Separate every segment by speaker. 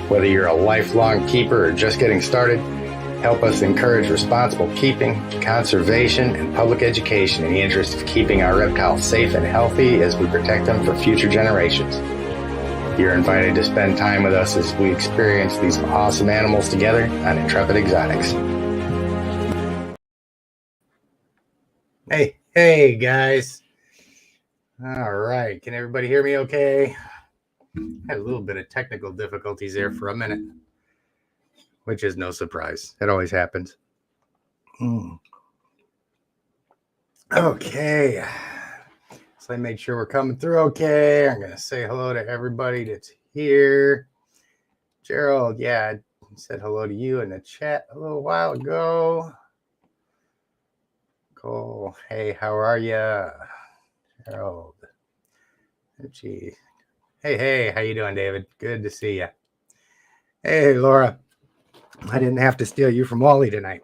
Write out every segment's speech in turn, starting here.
Speaker 1: Whether you're a lifelong keeper or just getting started, help us encourage responsible keeping, conservation, and public education in the interest of keeping our reptiles safe and healthy as we protect them for future generations. You're invited to spend time with us as we experience these awesome animals together on Intrepid Exotics. Hey guys. All right, can everybody hear me okay? Had a little bit of technical difficulties there for a minute, which is no surprise. It always happens. Okay. So I made sure we're coming through okay. I'm going to say hello to everybody that's here. Gerald, yeah, I said hello to you in the chat a little while ago. Cool. Hey, how are you? Gerald. Gee. Hey, how you doing, David? Good to see you. Hey, Laura. I didn't have to steal you from Wally tonight.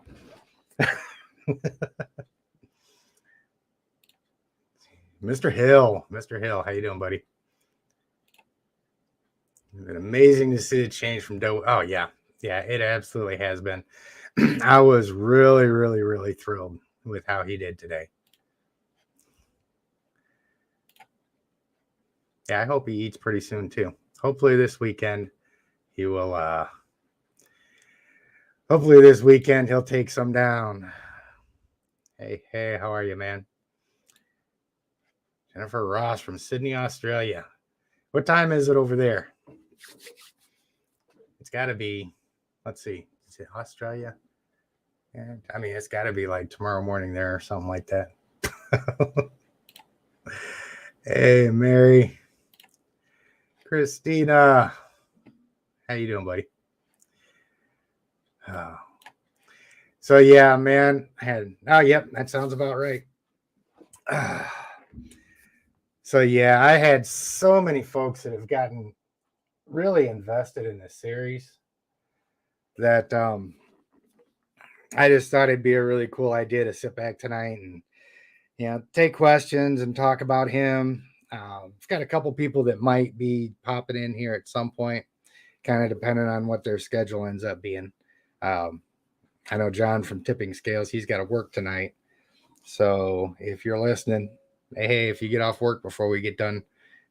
Speaker 1: Mr. Hill, how you doing, buddy? It's been amazing to see the change from Doe. Oh, yeah, it absolutely has been. I was really thrilled with how he did today. Yeah, I hope he eats pretty soon, too. Hopefully this weekend he will, he'll take some down. Hey, how are you, man? Jennifer Ross from Sydney, Australia. What time is it over there? It's got to be, let's see, is it Australia? Yeah, I mean, it's got to be like tomorrow morning there or something like that. Hey, Mary. Christina. How you doing, buddy? So, yeah, man. Yep, that sounds about right. So, yeah, I had so many folks that have gotten really invested in this series that I just thought it'd be a really cool idea to sit back tonight and take questions and talk about him. I've got a couple people that might be popping in here at some point, kind of depending on what their schedule ends up being. I know John from Tipping Scales, he's got to work tonight. So if you're listening, hey, if you get off work before we get done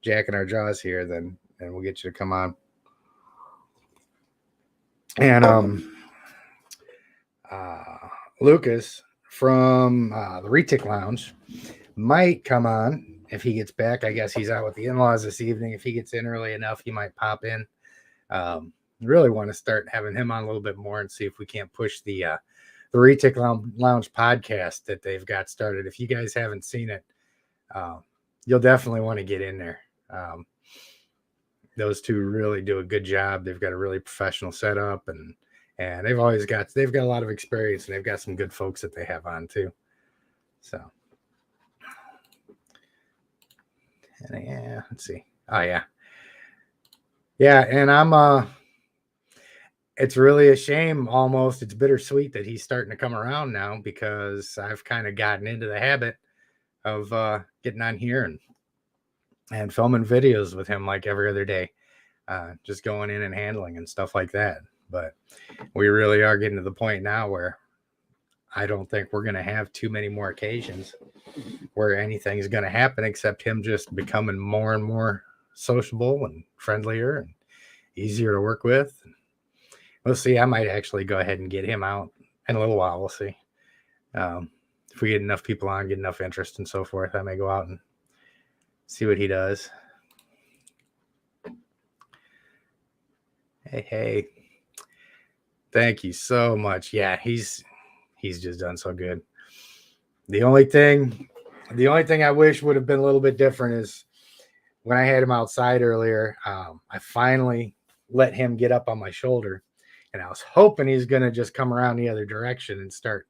Speaker 1: jacking our jaws here, then we'll get you to come on. And Lucas from the Retic Lounge might come on if he gets back. I guess he's out with the in-laws this evening. If he gets in early enough, he might pop in. Really want to start having him on a little bit more and see if we can't push the Retic Lounge podcast that they've got started. If you guys haven't seen it, you'll definitely want to get in there. Those two really do a good job. They've got a really professional setup, and they've got a lot of experience, and they've got some good folks that they have on too. So, and yeah, let's see. Oh yeah. And it's really a shame almost. It's bittersweet that he's starting to come around now, because I've kind of gotten into the habit of getting on here and filming videos with him like every other day, just going in and handling and stuff like that. But we really are getting to the point now where I don't think we're going to have too many more occasions where anything is going to happen except him just becoming more and more sociable and friendlier and easier to work with. We'll see. I might actually go ahead and get him out in a little while. We'll see. If we get enough people on, get enough interest and so forth, I may go out and see what he does. Hey. Thank you so much. Yeah, he's just done so good. The only thing I wish would have been a little bit different is when I had him outside earlier, I finally let him get up on my shoulder, and I was hoping he's going to just come around the other direction and start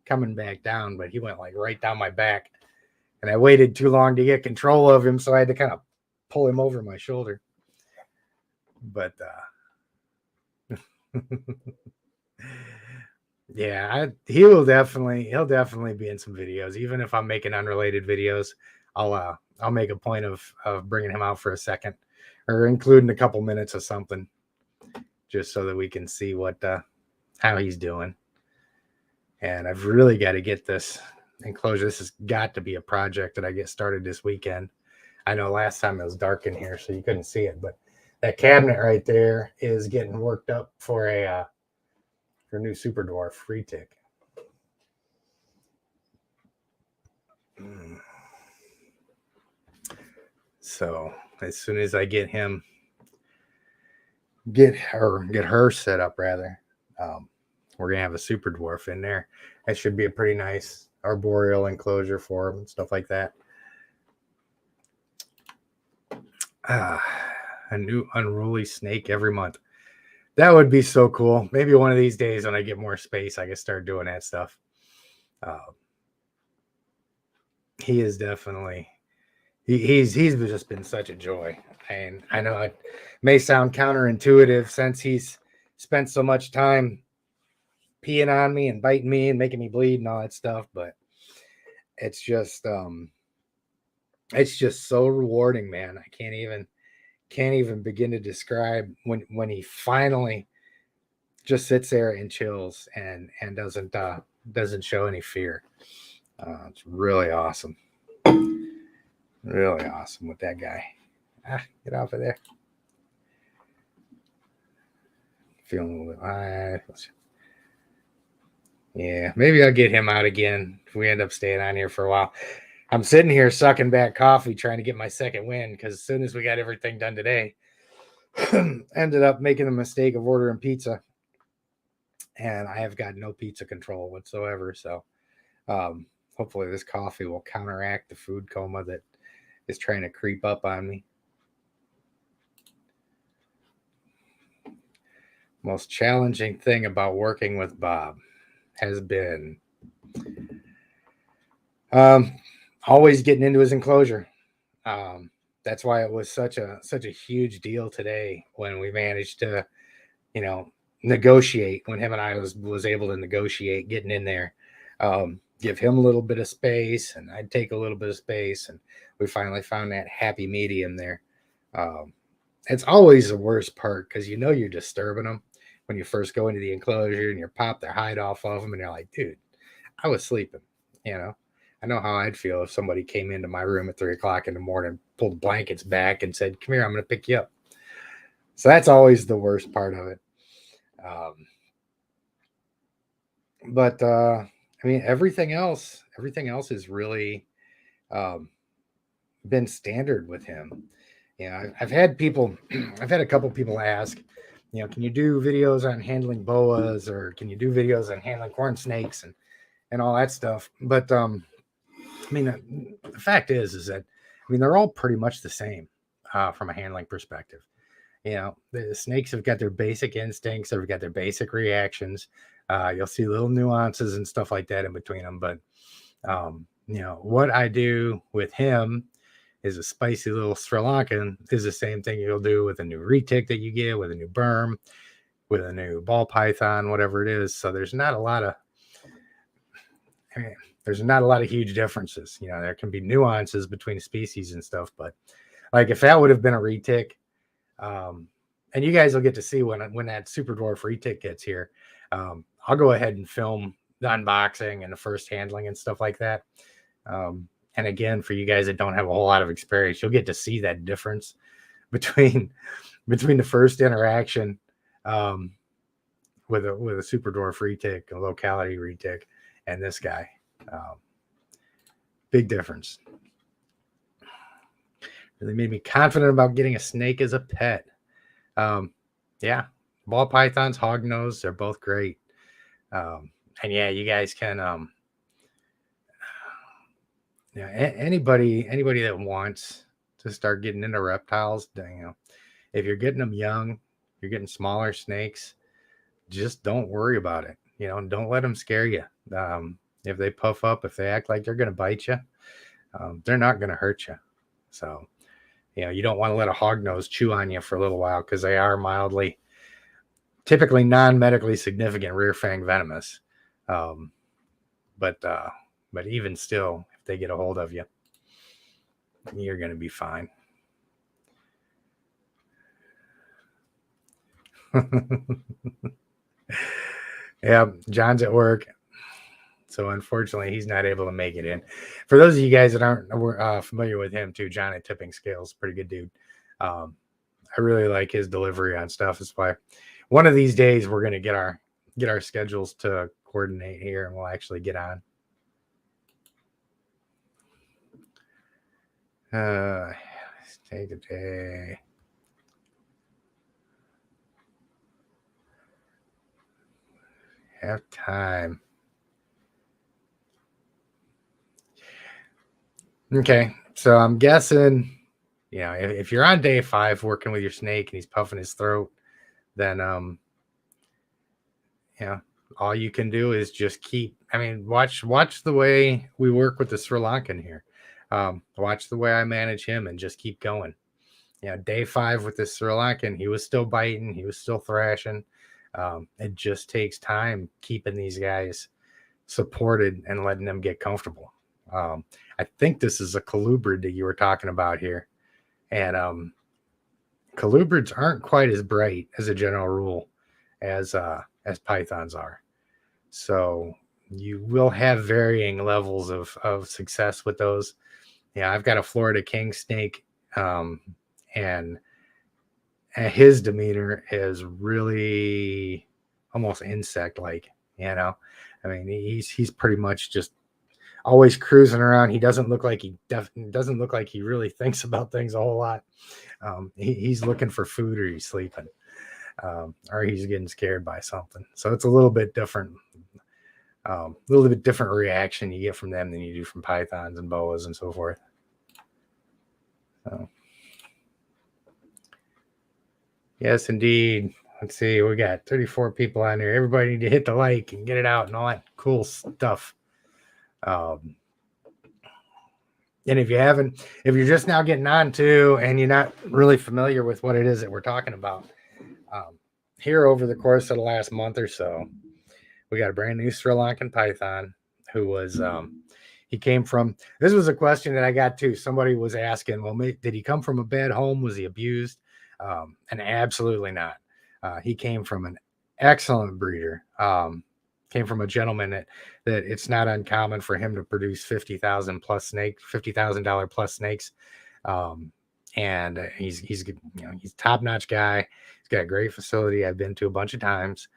Speaker 1: coming back down, but he went like right down my back, and I waited too long to get control of him, so I had to kind of pull him over my shoulder. But yeah, he'll definitely be in some videos. Even if I'm making unrelated videos, I'll make a point of bringing him out for a second, or including a couple minutes of something, just so that we can see what how he's doing. And I've really got to get this enclosure. This has got to be a project that I get started this weekend. I know last time it was dark in here, so you couldn't see it, but that cabinet right there is getting worked up for a new Super Dwarf retic. So as soon as I get her set up, rather, we're gonna have a Super Dwarf in there. That should be a pretty nice arboreal enclosure for him and stuff like that. A new unruly snake every month. That would be so cool. Maybe one of these days when I get more space, I can start doing that stuff. He is definitely he's just been such a joy. And I know it may sound counterintuitive since he's spent so much time peeing on me and biting me and making me bleed and all that stuff, but it's just so rewarding, man. I can't even begin to describe when he finally just sits there and chills and doesn't show any fear. It's really awesome. Really awesome with that guy. Get off of there. Feeling a little bit. Yeah, maybe I'll get him out again if we end up staying on here for a while. I'm sitting here sucking back coffee trying to get my second win because as soon as we got everything done today, ended up making the mistake of ordering pizza. And I have got no pizza control whatsoever. So hopefully this coffee will counteract the food coma that is trying to creep up on me. Most challenging thing about working with Bob has been always getting into his enclosure. That's why it was such a huge deal today when we managed to, negotiate, when him and I was able to negotiate getting in there, give him a little bit of space and I'd take a little bit of space, and we finally found that happy medium there. It's always the worst part because you're disturbing them when you first go into the enclosure and you pop their hide off of them and you're like, dude, I was sleeping. I know how I'd feel if somebody came into my room at 3:00 in the morning, pulled blankets back and said, come here, I'm going to pick you up. So that's always the worst part of it. But everything else has really been standard with him. I've had a couple people ask, can you do videos on handling boas, or can you do videos on handling corn snakes and all that stuff? But the fact is that they're all pretty much the same from a handling perspective. The snakes have got their basic instincts, they've got their basic reactions. You'll see little nuances and stuff like that in between them, but what I do with him is a spicy little Sri Lankan is the same thing you'll do with a new retic that you get, with a new berm, with a new ball python, whatever it is. So there's not a lot of huge differences. There can be nuances between species and stuff, but like if that would have been a retic, and you guys will get to see when that Super Dwarf retic gets here, I'll go ahead and film the unboxing and the first handling and stuff like that. And again, for you guys that don't have a whole lot of experience, you'll get to see that difference between the first interaction with a Super Dwarf retic, a locality retic, and this guy. Big difference. Really made me confident about getting a snake as a pet. Yeah, ball pythons, hognose, they're both great. And yeah, you guys can anybody that wants to start getting into reptiles, if you're getting them young, you're getting smaller snakes, just don't worry about it. Don't let them scare you. If they puff up, if they act like they're going to bite you, they're not going to hurt you. So, you don't want to let a hognose chew on you for a little while because they are typically non-medically significant rear fang venomous. But even still, if they get a hold of you, you're going to be fine. Yeah, John's at work. So unfortunately, he's not able to make it in. For those of you guys that aren't familiar with him too, John at Tipping Scales, pretty good dude. I really like his delivery on stuff. That's why one of these days we're gonna get our schedules to coordinate here, and we'll actually get on. Let's take a day. Have time. Okay, so I'm guessing, if you're on day 5 working with your snake and he's puffing his throat, then all you can do is just watch the way we work with the Sri Lankan here. Watch the way I manage him and just keep going. Day 5 with the Sri Lankan, he was still biting, he was still thrashing. It just takes time keeping these guys supported and letting them get comfortable. I think this is a colubrid that you were talking about here. And colubrids aren't quite as bright as a general rule as pythons are. So you will have varying levels of success with those. I've got a Florida king snake, and his demeanor is really almost insect-like. He's pretty much just always cruising around. He doesn't look like doesn't look like he really thinks about things a whole lot. He's looking for food, or he's sleeping, or he's getting scared by something. So it's a little bit different. Reaction you get from them than you do from pythons and boas and so forth. So, yes, indeed. Let's see. We got 34 people on here. Everybody need to hit the like and get it out and all that cool stuff. And if you're just now getting on to, and you're not really familiar with what it is that we're talking about, here over the course of the last month or so, we got a brand new Sri Lankan python who was, he came from, this was a question that I got too. Somebody was asking, well, did he come from a bad home? Was he abused? And absolutely not. He came from an excellent breeder. Came from a gentleman that it's not uncommon for him to produce $50,000 plus snakes. And he's top-notch guy. He's got a great facility I've been to a bunch of times.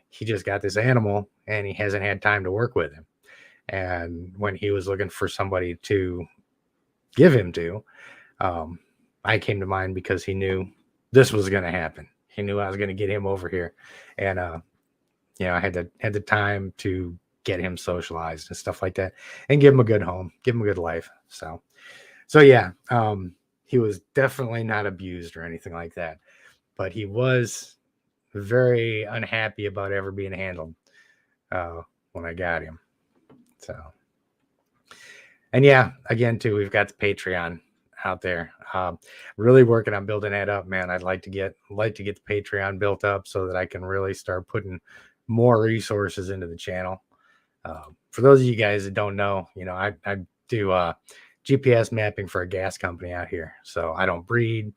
Speaker 1: He just got this animal and he hasn't had time to work with him. And when he was looking for somebody to give him to, I came to mind because he knew this was going to happen. He knew I was going to get him over here. And, I had the time to get him socialized and stuff like that, and give him a good home, give him a good life. So yeah, he was definitely not abused or anything like that, but he was very unhappy about ever being handled when I got him. So, and yeah, again too, we've got the Patreon out there. Really working on building that up, man. I'd like to get the Patreon built up so that I can really start putting more resources into the channel. For those of you guys that don't know, I do GPS mapping for a gas company out here. So I don't breed,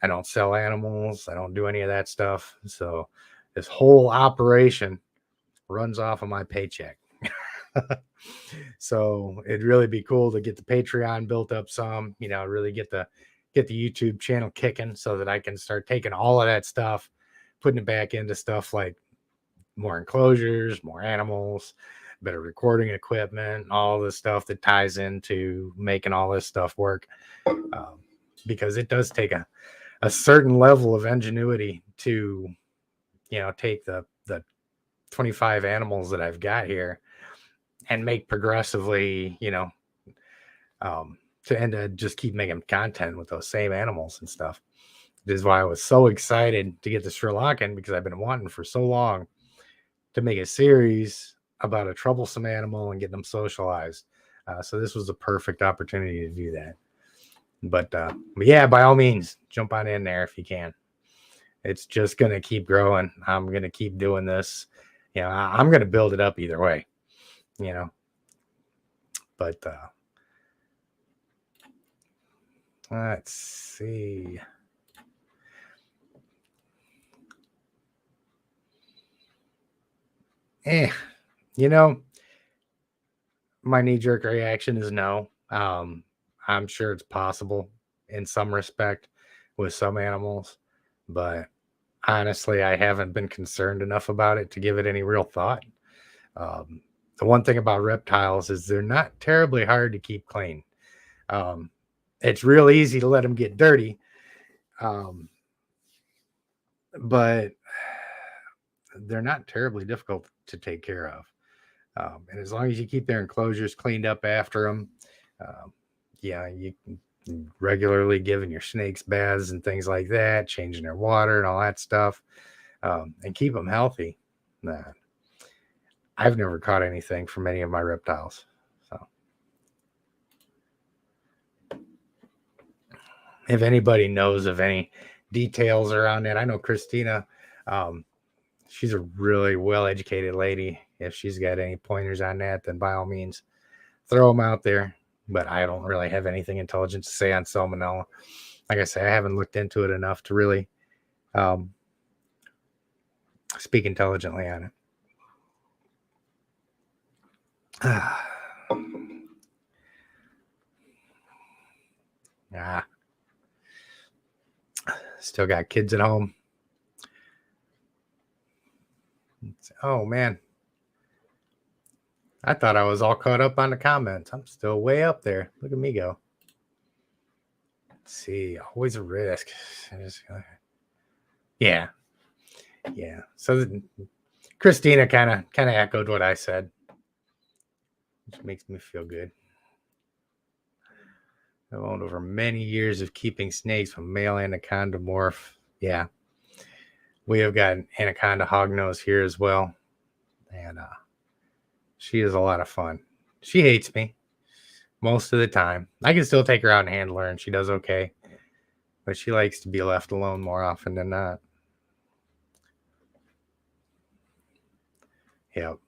Speaker 1: I don't sell animals, I don't do any of that stuff. So this whole operation runs off of my paycheck. So it'd really be cool to get the Patreon built up some, really get the YouTube channel kicking so that I can start taking all of that stuff, putting it back into stuff like more enclosures, more animals, better recording equipment, all the stuff that ties into making all this stuff work. Because it does take a certain level of ingenuity to, take the 25 animals that I've got here and make progressively, to just keep making content with those same animals and stuff. This is why I was so excited to get the Sri Lankan, because I've been wanting for so long to make a series about a troublesome animal and get them socialized. So this was a perfect opportunity to do that. But yeah, by all means, jump on in there if you can. It's just going to keep growing. I'm going to keep doing this. I'm going to build it up either way, but let's see. Eh, you know, my knee-jerk reaction is no. I'm sure it's possible in some respect with some animals, but honestly, I haven't been concerned enough about it to give it any real thought. Um, the one thing about reptiles is they're not terribly hard to keep clean. Um, it's real easy to let them get dirty, um, but they're not terribly difficult to take care of. And as long as you keep their enclosures cleaned up after them, um, yeah, you can regularly giving your snakes baths and things like that, changing their water and all that stuff, and keep them healthy. Nah, I've never caught anything from any of my reptiles. So if anybody knows of any details around it, I know Christina, um, she's a really well-educated lady. If she's got any pointers on that, then by all means, throw them out there. But I don't really have anything intelligent to say on salmonella. Like I say, I haven't looked into it enough to really um, speak intelligently on it. Ah, still got kids at home. Oh man, I thought I was all caught up on the comments. I'm still way up there. Look at me go. Let's see, always a risk. Yeah, yeah. So Christina kind of echoed what I said, which makes me feel good. I've owned over many years of keeping snakes from male anaconda morph. Yeah, we have got an anaconda hognose here as well, and she is a lot of fun. She hates me most of the time. I can still take her out and handle her, and she does okay, but she likes to be left alone more often than not. Yep.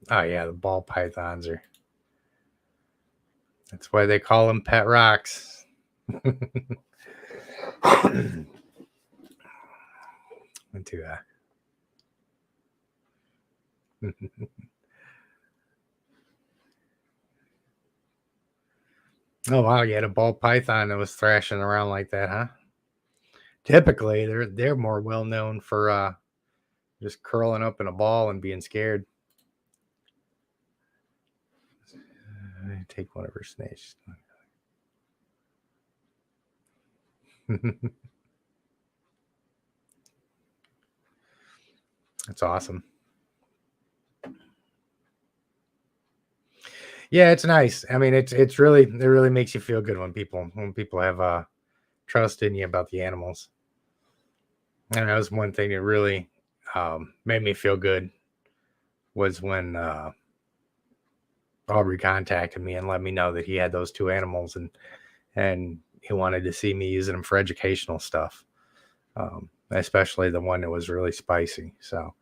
Speaker 1: Oh yeah, the ball pythons are. That's why they call them pet rocks. Into that. Oh wow, you had a ball python that was thrashing around like that, huh? Typically, they're more well known for just curling up in a ball and being scared. Take one of her snakes. That's awesome. Yeah, it's nice. I mean, it really makes you feel good when people have trust in you about the animals. And that was one thing that really made me feel good was when Aubrey contacted me and let me know that he had those two animals and he wanted to see me using them for educational stuff, especially the one that was really spicy. So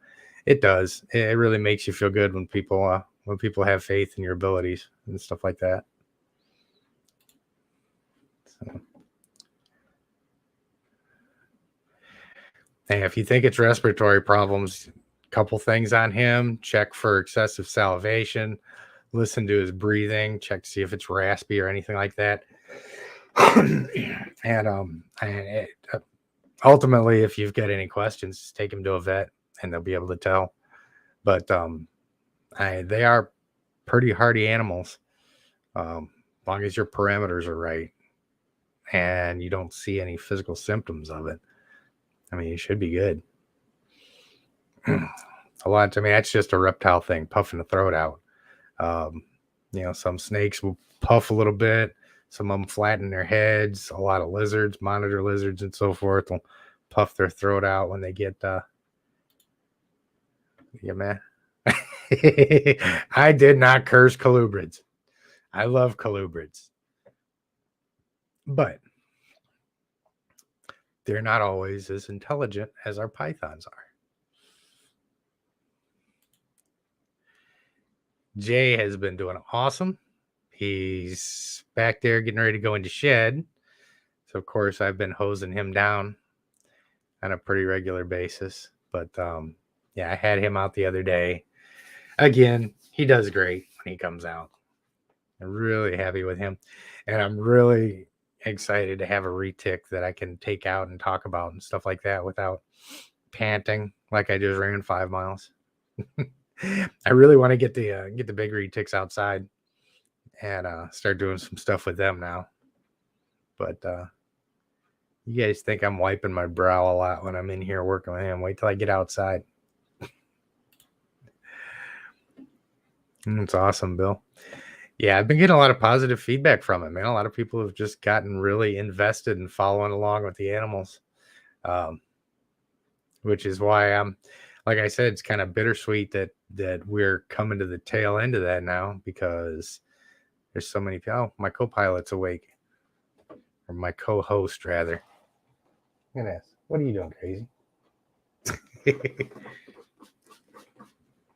Speaker 1: it does. It really makes you feel good when people have faith in your abilities and stuff like that. So, and if you think it's respiratory problems, couple things on him: check for excessive salivation, listen to his breathing, check to see if it's raspy or anything like that. And ultimately, if you've got any questions, just take him to a vet and they'll be able to tell. But they are pretty hardy animals, as long as your parameters are right and you don't see any physical symptoms of it. I mean, you should be good. A lot. I mean, that's just a reptile thing, puffing the throat out. Some snakes will puff a little bit. Some of them flatten their heads. A lot of lizards, monitor lizards, and so forth will puff their throat out when they get. Yeah, man. I did not curse colubrids. I love colubrids, but they're not always as intelligent as our pythons are. Jay has been doing awesome. He's back there getting ready to go into shed. So, of course, I've been hosing him down on a pretty regular basis. But, yeah, I had him out the other day. again, he does great when he comes out. I'm really happy with him. And I'm really excited to have a retic that I can take out and talk about and stuff like that without panting like I just ran 5 miles. I really want to get the big retics outside and start doing some stuff with them now. But you guys think I'm wiping my brow a lot when I'm in here working with him. Wait till I get outside. It's awesome, Bill. Yeah, I've been getting a lot of positive feedback from it, man. A lot of people have just gotten really invested in following along with the animals, which is why I'm, like I said, it's kind of bittersweet that we're coming to the tail end of that now because there's so many people. Oh, my co-pilot's awake, or my co-host rather. Look at this. What are you doing, crazy?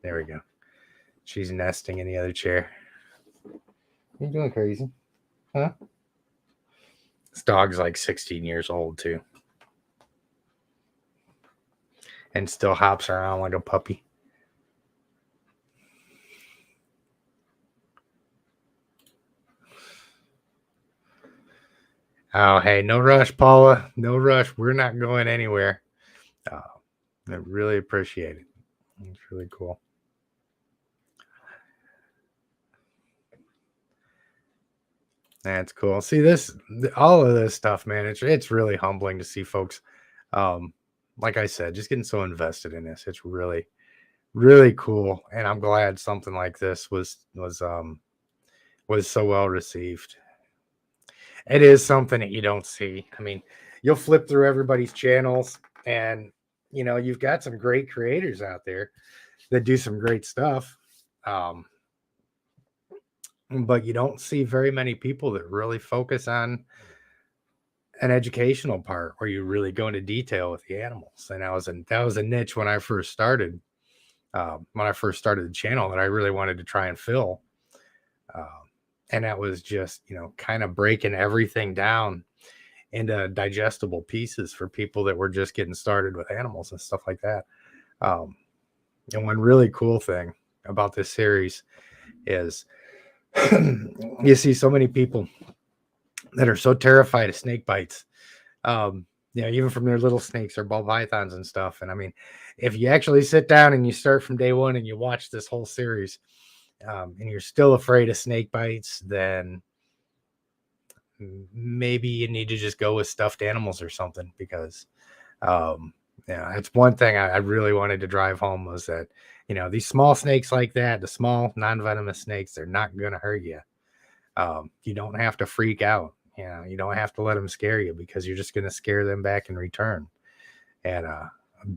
Speaker 1: There we go. She's nesting in the other chair. What are you doing, crazy? Huh? This dog's like 16 years old too, and still hops around like a puppy. Oh, hey, no rush, Paula. No rush. We're not going anywhere. I really appreciate it. It's really cool. That's cool. See this, all of this stuff, man. It's really humbling to see folks. Like I said, just getting so invested in this. It's really, really cool, and I'm glad something like this was so well received. It is something that you don't see. I mean, you'll flip through everybody's channels, and you've got some great creators out there that do some great stuff. But you don't see very many people that really focus on an educational part where you really go into detail with the animals. And that was a niche when I first started. When I first started the channel, that I really wanted to try and fill. And that was just kind of breaking everything down into digestible pieces for people that were just getting started with animals and stuff like that. And one really cool thing about this series is you see so many people that are so terrified of snake bites. Even from their little snakes or ball pythons and stuff. And I mean, if you actually sit down and you start from day one and you watch this whole series, and you're still afraid of snake bites, then maybe you need to just go with stuffed animals or something, because it's one thing I really wanted to drive home was that these small snakes like that, the small non-venomous snakes, they're not going to hurt you. You don't have to freak out. You don't have to let them scare you, because you're just going to scare them back in return. And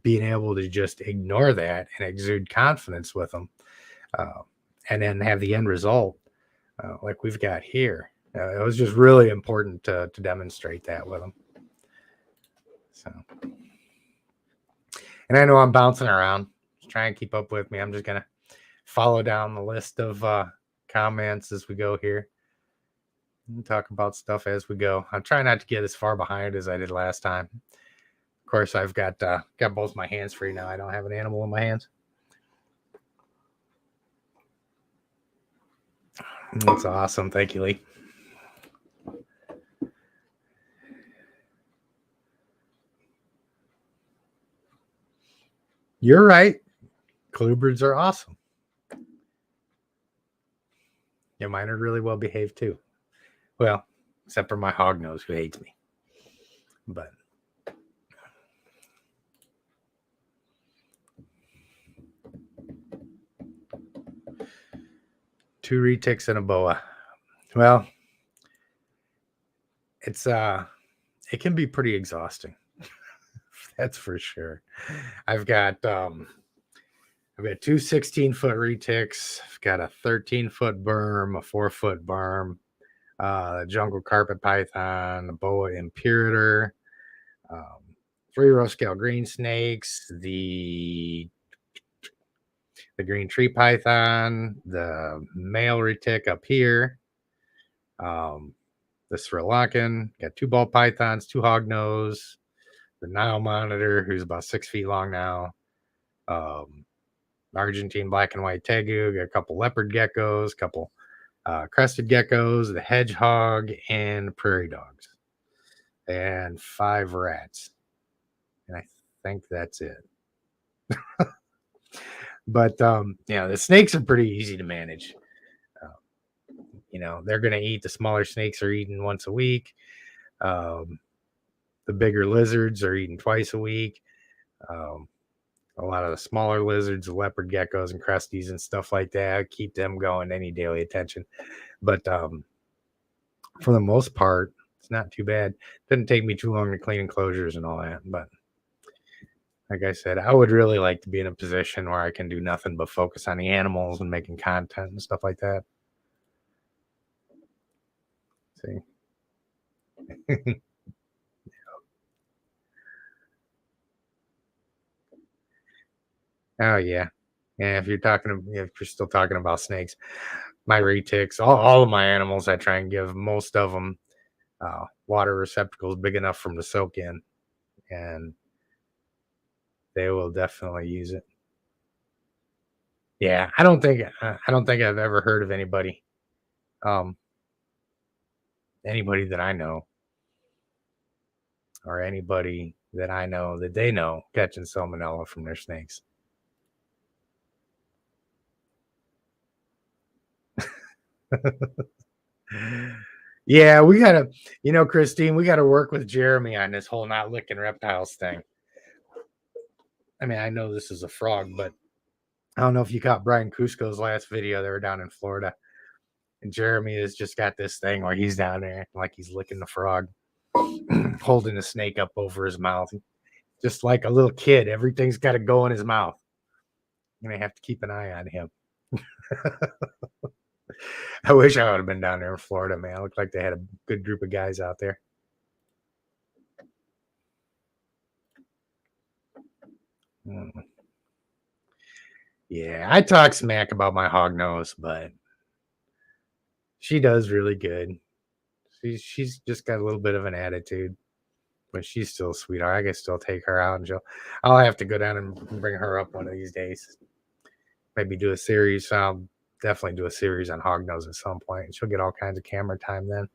Speaker 1: being able to just ignore that and exude confidence with them, and then have the end result like we've got here. It was just really important to demonstrate that with them. So, and I know I'm bouncing around. Just try and keep up with me. I'm just going to follow down the list of comments as we go here. And talk about stuff as we go. I'm trying not to get as far behind as I did last time. Of course, I've got both my hands free now. I don't have an animal in my hands. That's awesome. Thank you, Lee. You're right. Cluebirds are awesome. Yeah, mine are really well behaved too. Well, except for my hog nose, who hates me. But two retics and a boa. Well, it's it can be pretty exhausting. That's for sure. I've got 2 16-foot retics. I've got a 13-foot berm, a 4-foot berm, jungle carpet python, a boa imperator, 3 rough scale green snakes, the green tree python, the male retic up here, the Sri Lankan, got 2 ball pythons, 2 hognose, the Nile monitor, who's about 6 feet long now, Argentine black and white tegu, a couple leopard geckos, a couple crested geckos, the hedgehog, and prairie dogs, and 5 rats. And I think that's it. But the snakes are pretty easy to manage. They're going to eat. The smaller snakes are eating once a week. The bigger lizards are eating twice a week. Um, a lot of the smaller lizards, the leopard geckos and cresties and stuff like that, keep them going. They need daily attention. But for the most part, it's not too bad. Doesn't take me too long to clean enclosures and all that. But like I said, I would really like to be in a position where I can do nothing but focus on the animals and making content and stuff like that. See? Oh yeah. Yeah, if you're still talking about snakes, my retics, all of my animals, I try and give most of them water receptacles big enough for them to soak in, and they will definitely use it. Yeah, I don't think I've ever heard of um, anybody that I know, or anybody that I know that they know catching salmonella from their snakes. Yeah, Christine, we gotta work with Jeremy on this whole not licking reptiles thing. I mean, I know this is a frog, but I don't know if you caught Brian Cusco's last video. They were down in Florida, and Jeremy has just got this thing where he's down there like he's licking the frog, holding the snake up over his mouth, just like a little kid. Everything's got to go in his mouth. And I have to keep an eye on him. I wish I would have been down there in Florida, man. It looked like they had a good group of guys out there. Mm. Yeah, I talk smack about my hog nose, but she does really good. She's just got a little bit of an attitude, but she's still a sweetheart. I can still take her out, and I'll have to go down and bring her up one of these days. Maybe do a series. I'll definitely do a series on hognose at some point, and she'll get all kinds of camera time then.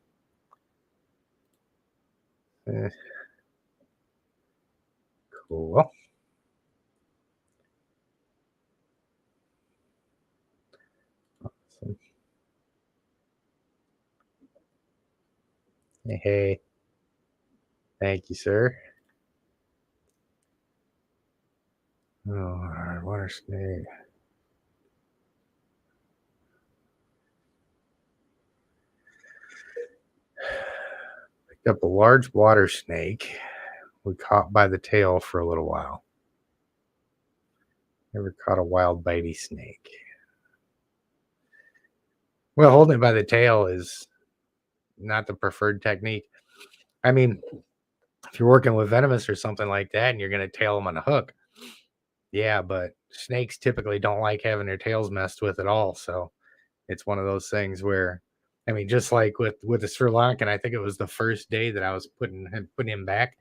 Speaker 1: Eh, cool. Awesome. Hey, thank you, sir. Oh, water snake. Picked up a large water snake we caught by the tail for a little while. Never caught a wild bitey snake. Well, holding it by the tail is not the preferred technique. I mean, if you're working with venomous or something like that and you're going to tail them on a hook, yeah, but snakes typically don't like having their tails messed with at all. So it's one of those things where, I mean, just like with the Sri Lankan, I think it was the first day that I was putting him back,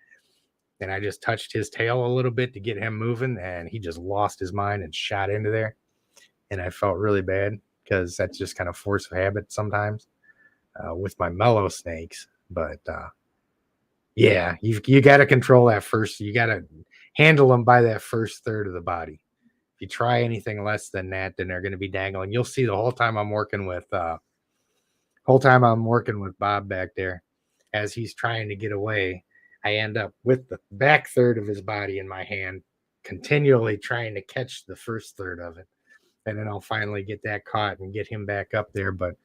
Speaker 1: and I just touched his tail a little bit to get him moving, and he just lost his mind and shot into there, and I felt really bad because that's just kind of force of habit sometimes with my mellow snakes. But yeah, you got to control that first. You got to handle them by that first third of the body. If you try anything less than that, then they're going to be dangling. You'll see the whole time I'm working with Bob back there, as he's trying to get away, I end up with the back third of his body in my hand, continually trying to catch the first third of it. And then I'll finally get that caught and get him back up there. But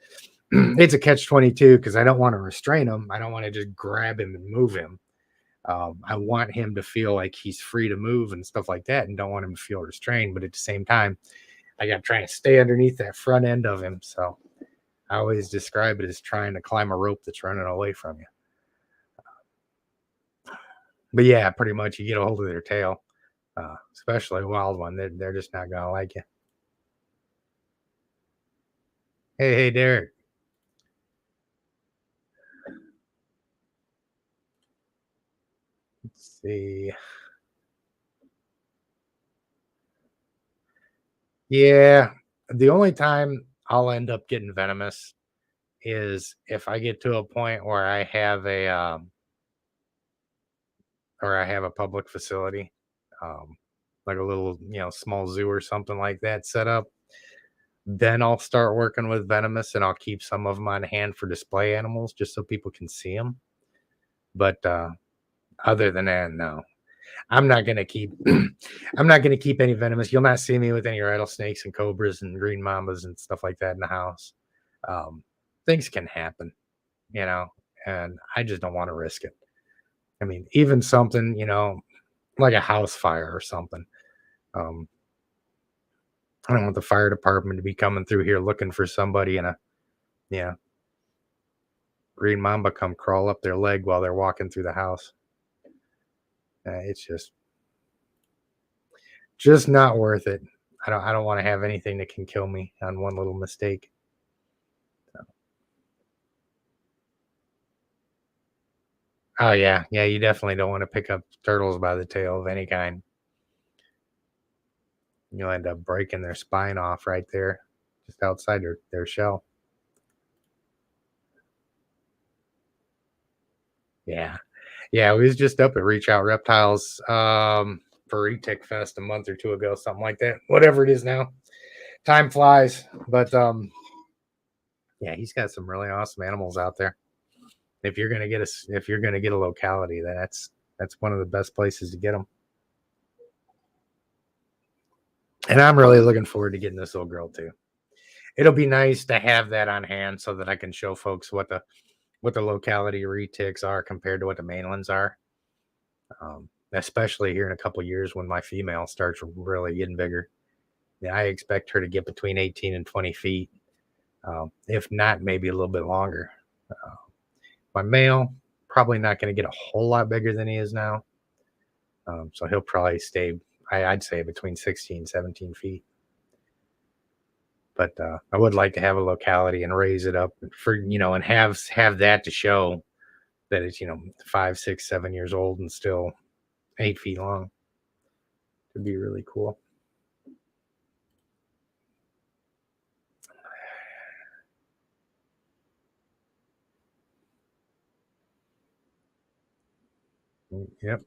Speaker 1: it's a catch 22 because I don't want to restrain him. I don't want to just grab him and move him. I want him to feel like he's free to move and stuff like that, and don't want him to feel restrained. But at the same time, I got to try to stay underneath that front end of him. So I always describe it as trying to climb a rope that's running away from you. But yeah, pretty much you get a hold of their tail, especially a wild one. They're just not gonna like you. Hey, Derek. Let's see. Yeah, the only time I'll end up getting venomous is if I get to a point where I have a public facility, um, like a little, small zoo or something like that set up. Then I'll start working with venomous, and I'll keep some of them on hand for display animals just so people can see them. But other than that, no. I'm not gonna keep I'm not gonna keep any venomous. You'll not see me with any rattlesnakes and cobras and green mambas and stuff like that in the house. Um, Things can happen, you know, and I just don't want to risk it. I mean, even something, like a house fire or something. Um, I don't want the fire department to be coming through here looking for somebody and a yeah, green mamba come crawl up their leg while they're walking through the house. It's just not worth it. I don't want to have anything that can kill me on one little mistake. Oh yeah, yeah. You definitely don't want to pick up turtles by the tail of any kind. You'll end up breaking their spine off right there, just outside their shell. Yeah, yeah. We was just up at Reach Out Reptiles for Retic Fest a month or two ago, something like that. Whatever it is now, time flies. But yeah, he's got some really awesome animals out there. If you're gonna get a locality, that's one of the best places to get them. And I'm really looking forward to getting this little girl too. It'll be nice to have that on hand so that I can show folks what the locality retics are compared to what the mainlands are. Especially here in a couple years when my female starts really getting bigger. Yeah, I expect her to get between 18 and 20 feet, if not maybe a little bit longer. Uh, my male probably not going to get a whole lot bigger than he is now, so he'll probably stay. I'd say between 16 17 feet. But I would like to have a locality and raise it up for and have that to show that it's 5 6 7 years old and still 8 feet long. It'd be really cool. Yep.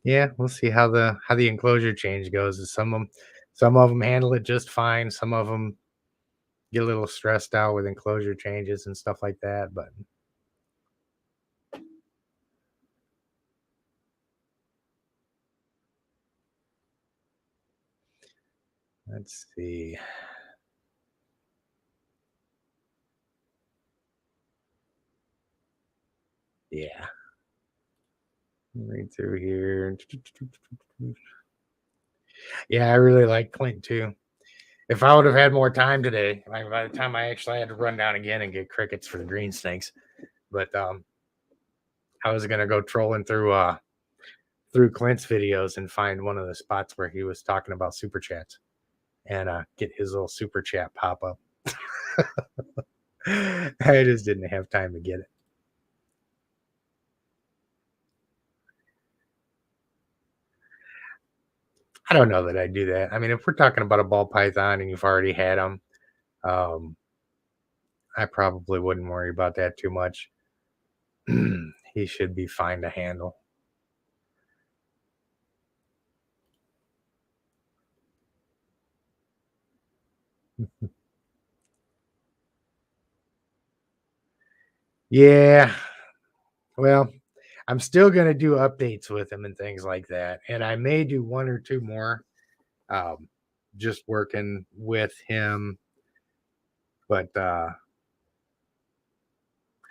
Speaker 1: Yeah, we'll see how the enclosure change goes. Some of them handle it just fine. Some of them get a little stressed out with enclosure changes and stuff like that. But let's see. Yeah, read through here. Yeah, I really like Clint too. If I would have had more time today, like by the time I actually had to run down again and get crickets for the green snakes, but I was gonna go trolling through Clint's videos and find one of the spots where he was talking about super chats and get his little super chat pop up. I just didn't have time to get it. I don't know that I do that. I mean, if we're talking about a ball python and you've already had them, um, I probably wouldn't worry about that too much. He should be fine to handle. Yeah. Well, I'm still going to do updates with him and things like that. And I may do one or two more, um, just working with him. But I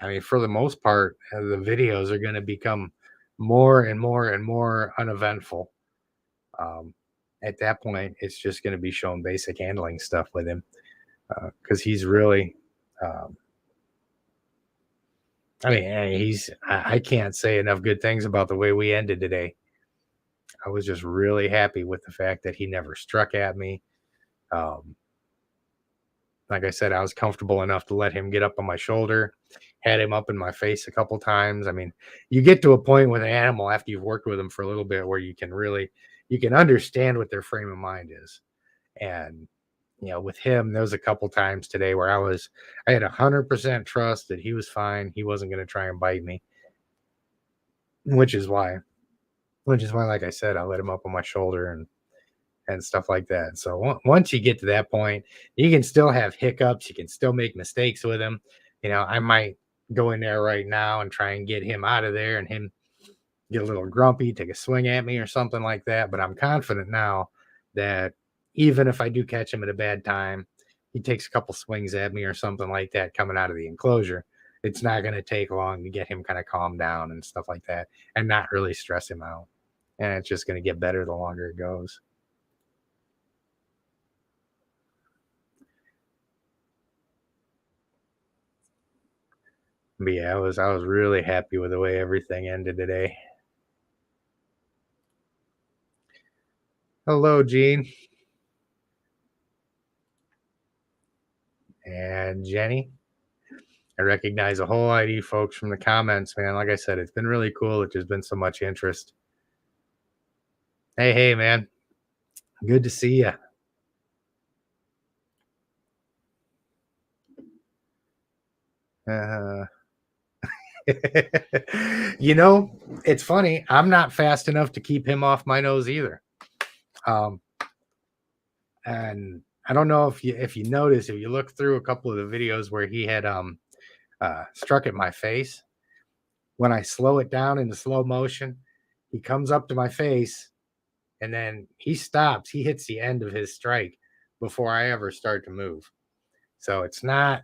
Speaker 1: mean, for the most part, the videos are going to become more and more and more uneventful. Um, at that point, it's just going to be showing basic handling stuff with him because he's really, um, I mean, I can't say enough good things about the way we ended today. I was just really happy with the fact that he never struck at me. Um, Like I said, I was comfortable enough to let him get up on my shoulder, had him up in my face a couple times. I mean, you get to a point with an animal after you've worked with them for a little bit where you can understand what their frame of mind is. And with him, there was a couple times today where I had 100% trust that he was fine. He wasn't going to try and bite me, which is why, like I said, I let him up on my shoulder and stuff like that. So once you get to that point, you can still have hiccups. You can still make mistakes with him. I might go in there right now and try and get him out of there and him get a little grumpy, take a swing at me or something like that. But I'm confident now that even if I do catch him at a bad time, he takes a couple swings at me or something like that coming out of the enclosure. It's not going to take long to get him kind of calmed down and stuff like that and not really stress him out. And it's just going to get better the longer it goes. But yeah, I was really happy with the way everything ended today. Hello, Gene and Jenny. I recognize a whole lot of you folks from the comments, man. Like I said, it's been really cool. There's been so much interest. Hey, man. Good to see you. It's funny. I'm not fast enough to keep him off my nose either. And I don't know if you notice, if you look through a couple of the videos where he had struck at my face, when I slow it down into slow motion, he comes up to my face and then he stops. He hits the end of his strike before I ever start to move. So it's not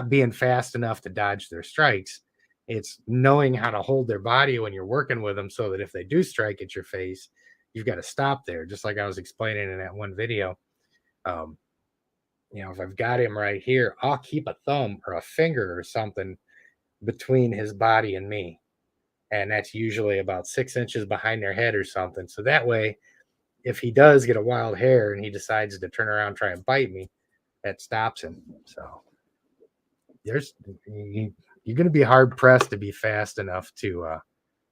Speaker 1: being fast enough to dodge their strikes. It's knowing how to hold their body when you're working with them so that if they do strike at your face, you've got to stop there. Just like I was explaining in that one video. Um, if I've got him right here, I'll keep a thumb or a finger or something between his body and me. And that's usually about 6 inches behind their head or something. So that way, if he does get a wild hair and he decides to turn around and try and bite me, that stops him. So you're going to be hard pressed to be fast enough to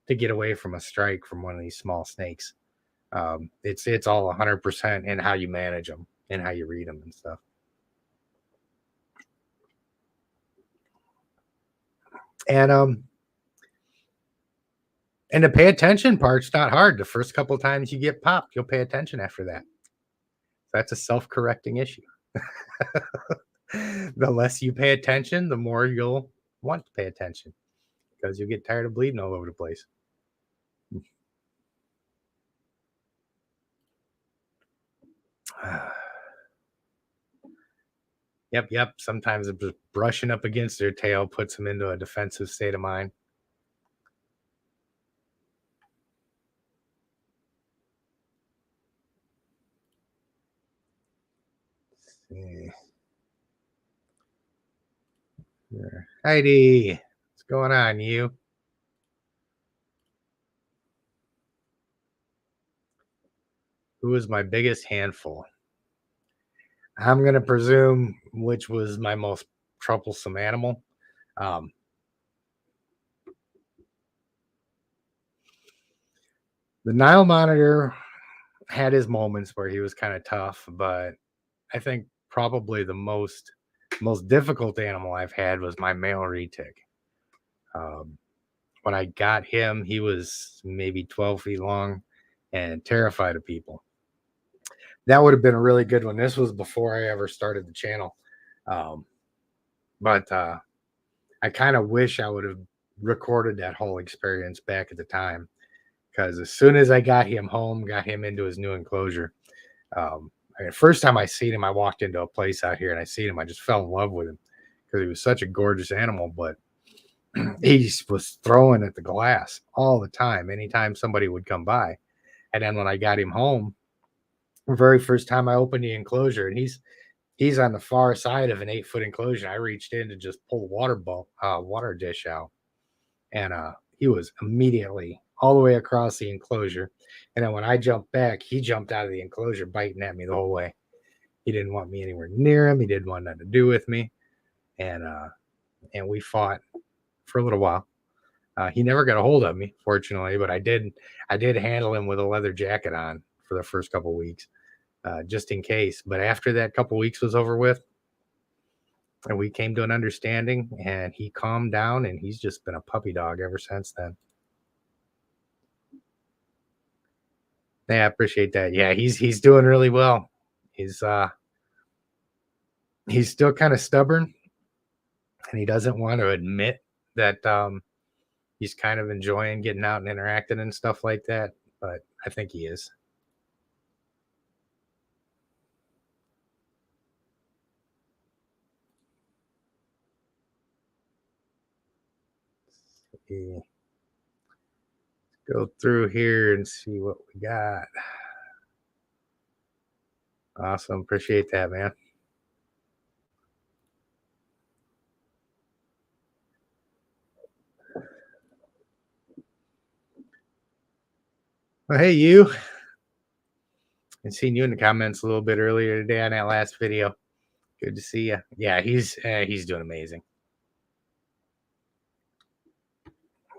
Speaker 1: get away from a strike from one of these small snakes. It's all 100% in how you manage them and how you read them and stuff. And the pay attention part's not hard. The first couple times you get popped, you'll pay attention after that. That's a self-correcting issue. The less you pay attention, the more you'll want to pay attention because you'll get tired of bleeding all over the place. Yep. Sometimes just brushing up against their tail puts them into a defensive state of mind. Heidi, what's going on, you? Who is my biggest handful? I'm going to presume which was my most troublesome animal. The Nile monitor had his moments where he was kind of tough, but I think probably the most difficult animal I've had was my male retic. When I got him, he was maybe 12 feet long and terrified of people. That would have been a really good one. This was before I ever started the channel. But I kind of wish I would have recorded that whole experience back at the time, because as soon as I got him home, got him into his new enclosure, first time I seen him, I walked into a place out here and I seen him. I just fell in love with him because he was such a gorgeous animal, but he was throwing at the glass all the time, anytime somebody would come by. And then when I got him home, the very first time I opened the enclosure, and he's on the far side of an 8-foot enclosure. I reached in to just pull the water dish out, and he was immediately all the way across the enclosure. And then when I jumped back, he jumped out of the enclosure, biting at me the whole way. He didn't want me anywhere near him. He didn't want nothing to do with me. And we fought for a little while. He never got a hold of me, fortunately, but I did handle him with a leather jacket on for the first couple weeks, just in case. But after that couple weeks was over with, and we came to an understanding, and he calmed down, and he's just been a puppy dog ever since then. Yeah, I appreciate that. Yeah, he's doing really well. He's uh he's still kind of stubborn, and he doesn't want to admit that he's kind of enjoying getting out and interacting and stuff like that. But I think he is. Yeah. Go through here and see what we got. Awesome. Appreciate that, man. Well, hey, you. I seen you in the comments a little bit earlier today on that last video. Good to see you. Yeah, he's doing amazing.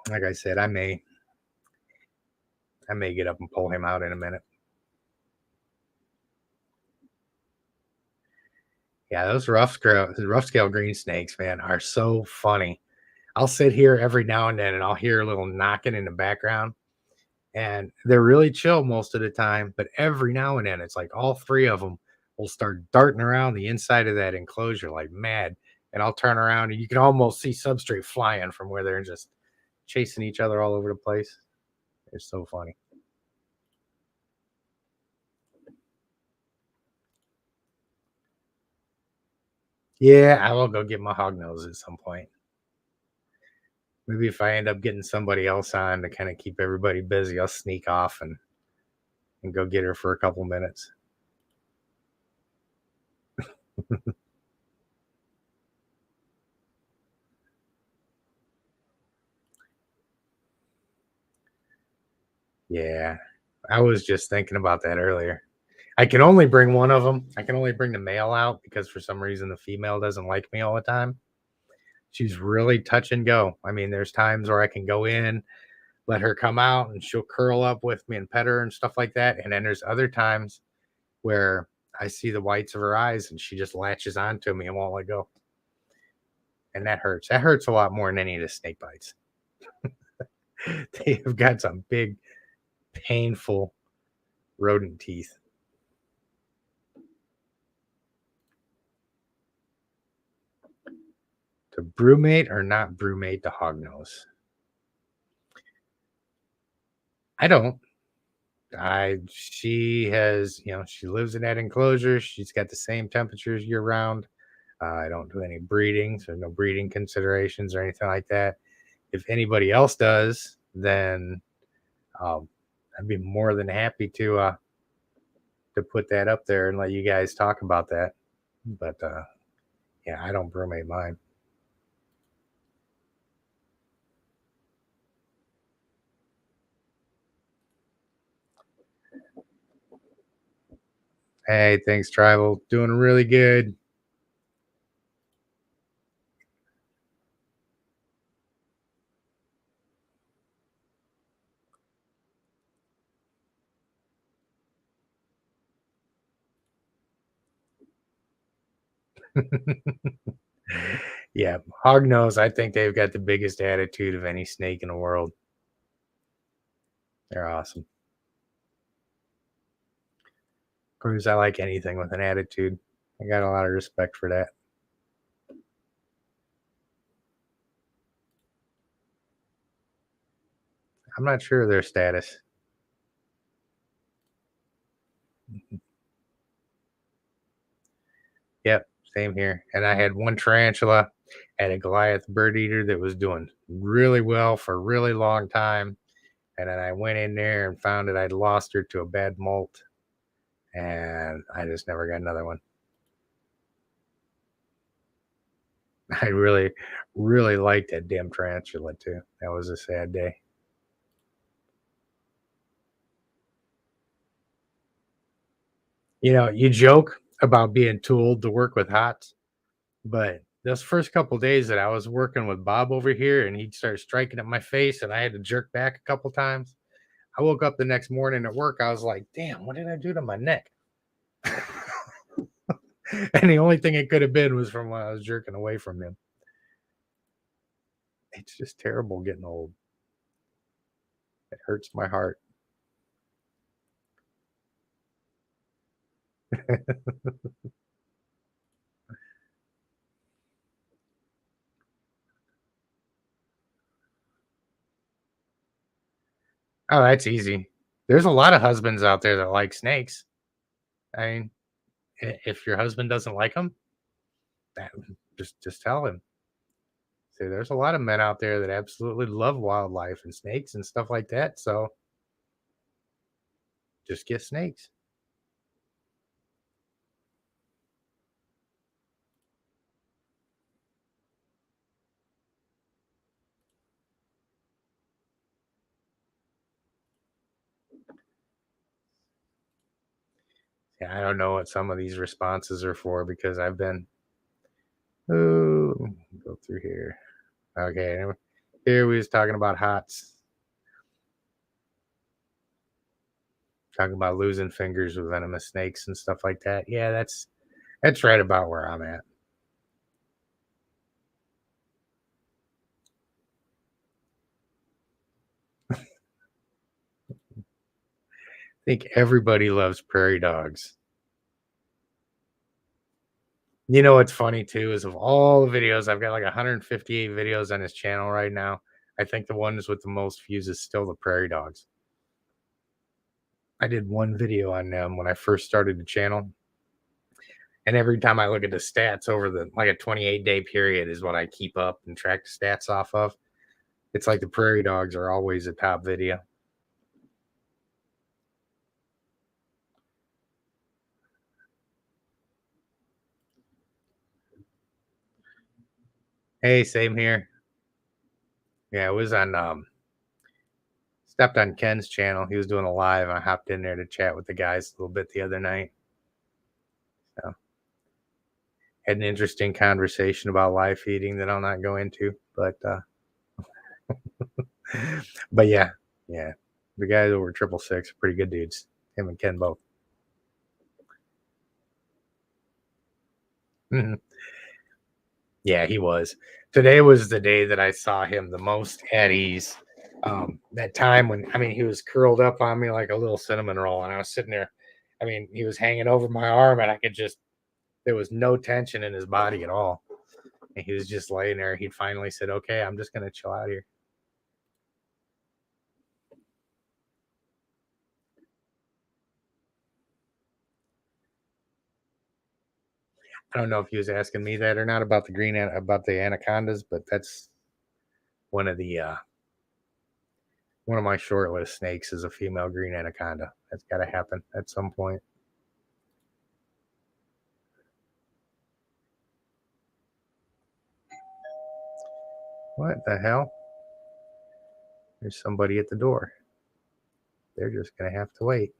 Speaker 1: Like I said, I may get up and pull him out in a minute. Yeah, those rough scale green snakes, man, are so funny. I'll sit here every now and then and I'll hear a little knocking in the background, and they're really chill most of the time. But every now and then, it's like all three of them will start darting around the inside of that enclosure like mad. And I'll turn around and you can almost see substrate flying from where they're just chasing each other all over the place. It's so funny. Yeah, I will go get my hog nose at some point. Maybe if I end up getting somebody else on to kind of keep everybody busy, I'll sneak off and go get her for a couple minutes. Yeah, I was just thinking about that earlier. I can only bring one of them. I can only bring the male out because for some reason the female doesn't like me all the time. She's really touch and go. I mean, there's times where I can go in, let her come out, and she'll curl up with me and pet her and stuff like that. And then there's other times where I see the whites of her eyes and she just latches onto me and won't let go. And that hurts. That hurts a lot more than any of the snake bites. They have got some big, painful rodent teeth. To brumate or not brumate the hognose? I don't. She has, she lives in that enclosure. She's got the same temperatures year round. I don't do any breeding, so no breeding considerations or anything like that. If anybody else does, then um, I'd be more than happy to put that up there and let you guys talk about that. But yeah, I don't brumate mine. Hey, thanks, Tribal. Doing really good. Yeah, hognose. I think they've got the biggest attitude of any snake in the world. They're awesome. Of course, I like anything with an attitude. I got a lot of respect for that. I'm not sure of their status. Yep, same here. And I had one tarantula and a Goliath bird eater that was doing really well for a really long time. And then I went in there and found that I'd lost her to a bad molt. And I just never got another one. I really, really liked that damn tarantula too. That was a sad day. You joke about being too old to work with hots. But those first couple days that I was working with Bob over here and he'd start striking at my face and I had to jerk back a couple times. I woke up the next morning at work. I was like, damn, what did I do to my neck? And the only thing it could have been was from when I was jerking away from him. It's just terrible getting old. It hurts my heart. Oh, that's easy. There's a lot of husbands out there that like snakes. I mean, if your husband doesn't like them, that, just tell him. Say there's a lot of men out there that absolutely love wildlife and snakes and stuff like that. So just get snakes. Yeah, I don't know what some of these responses are for because I've been oh go through here. Okay, here we was talking about hots, talking about losing fingers with venomous snakes and stuff like that. Yeah, that's right about where I'm at. I think everybody loves prairie dogs. You know what's funny too is of all the videos, I've got like 158 videos on his channel right now. I think the ones with the most views is still the prairie dogs. I did one video on them when I first started the channel. And every time I look at the stats over the like a 28-day period is what I keep up and track the stats off of. It's like the prairie dogs are always a top video. Hey, same here. Yeah, it was on stepped on Ken's channel. He was doing a live. I hopped in there to chat with the guys a little bit the other night. So had an interesting conversation about live feeding that I'll not go into, but yeah, yeah, the guys over 666 are pretty good dudes. Him and Ken both. Mhm. Yeah, he was. Today was the day that I saw him the most at ease. That time when I mean he was curled up on me like a little cinnamon roll, and I was sitting there. I mean, he was hanging over my arm, and I could just there was no tension in his body at all. And he was just laying there. He finally said, "Okay, I'm just gonna chill out here." I don't know if he was asking me that or not about the about the anacondas, but that's one of the one of my short list snakes is a female green anaconda. That's got to happen at some point. What the hell? There's somebody at the door. They're just gonna have to wait.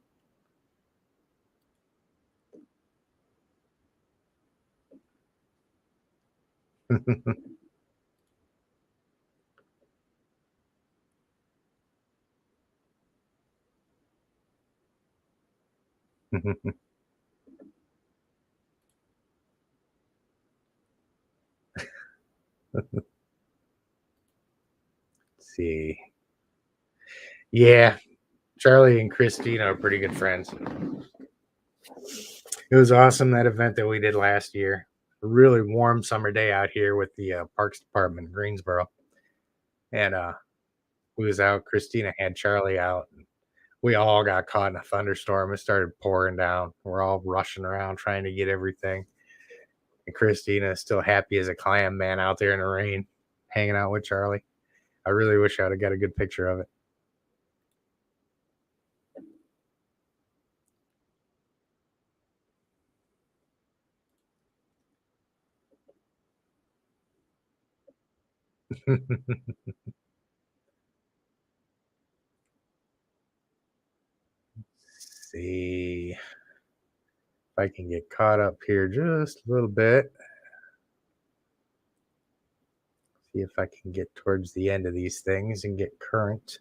Speaker 1: Let's see. Yeah, Charlie and Christina are pretty good friends. It was awesome that event that we did last year. A really warm summer day out here with the Parks Department in Greensboro, and we was out. Christina had Charlie out. We all got caught in a thunderstorm. It started pouring down. We're all rushing around trying to get everything. And Christina is still happy as a clam, man, out there in the rain, hanging out with Charlie. I really wish I would have got a good picture of it. See. If I can get caught up here just a little bit. See if I can get towards the end of these things and get current.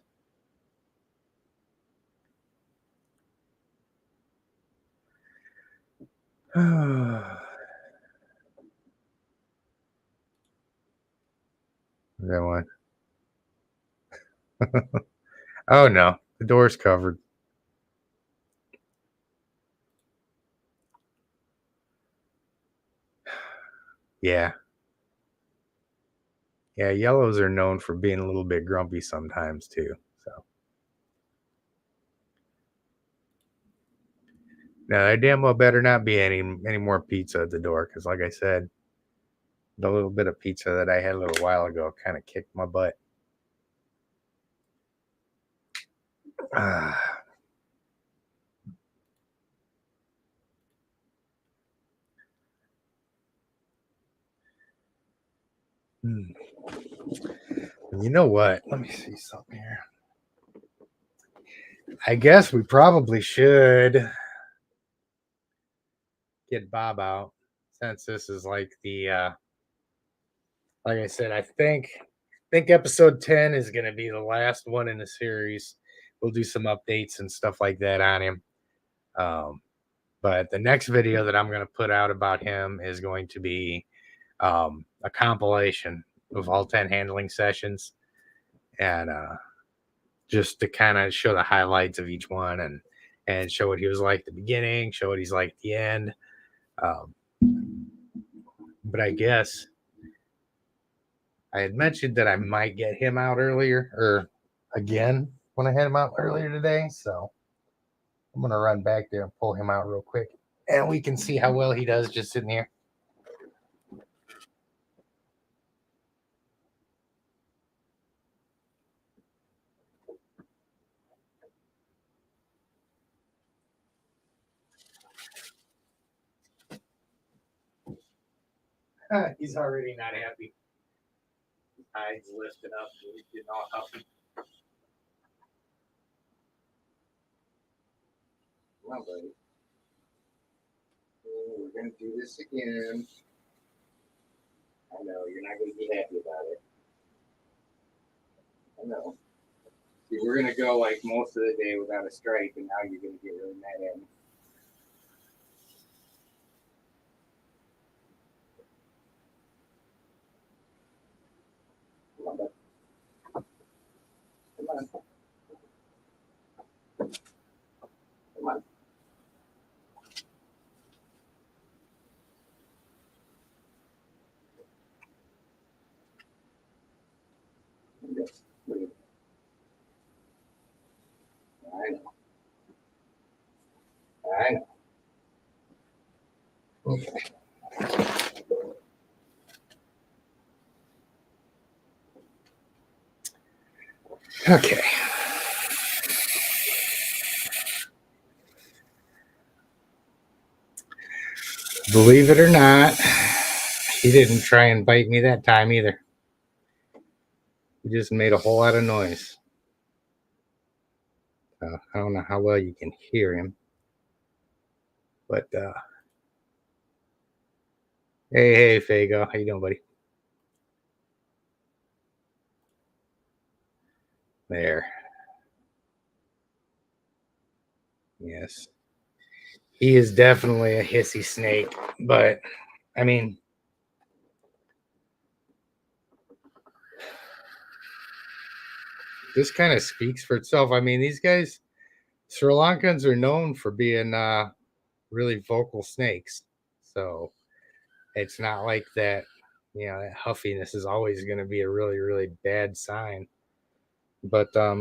Speaker 1: That one. Oh no, the door's covered. Yeah. Yeah, yellows are known for being a little bit grumpy sometimes too. So now there damn well better not be any more pizza at the door, because like I said, the little bit of pizza that I had a little while ago kind of kicked my butt. You know what? Let me see something here. I guess we probably should get Bob out, since this is like the like I said, I think episode 10 is going to be the last one in the series. We'll do some updates and stuff like that on him. But the next video that I'm going to put out about him is going to be a compilation of all 10 handling sessions, and just to kind of show the highlights of each one, and show what he was like at the beginning, show what he's like at the end. But I guess I had mentioned that I might get him out earlier, or again when I had him out earlier today. So I'm going to run back there and pull him out real quick, and we can see how well he does just sitting here. He's already not happy. His eyes lifted up, so he's getting all huffy. Come on, buddy. Oh, we're going to do this again. I know, you're not going to be happy about it. I know. See, we're going to go like most of the day without a strike, and now you're going to get really mad at me. Come on, bud. Come on. Come on. I know. I know. Okay. Okay. Believe it or not, he didn't try and bite me that time either. He just made a whole lot of noise. I don't know how well you can hear him, but hey, Fago, how you doing, buddy? There. Yes. He is definitely a hissy snake, but I mean, this kind of speaks for itself. I mean, these guys, Sri Lankans, are known for being really vocal snakes. So it's not like that, that huffiness is always going to be a really, really bad sign. But I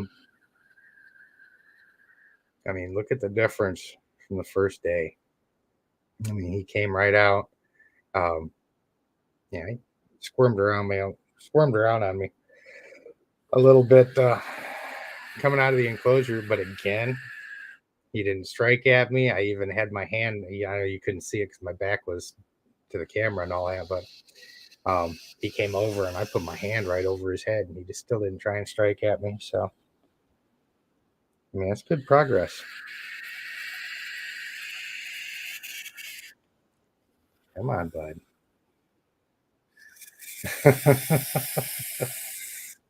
Speaker 1: mean, look at the difference from the first day. I mean, he came right out. He squirmed around on me a little bit coming out of the enclosure, but again, he didn't strike at me. I even had my hand. I know you couldn't see it because my back was to the camera and all that, but he came over and I put my hand right over his head, and he just still didn't try and strike at me. So, I mean, that's good progress. Come on, bud.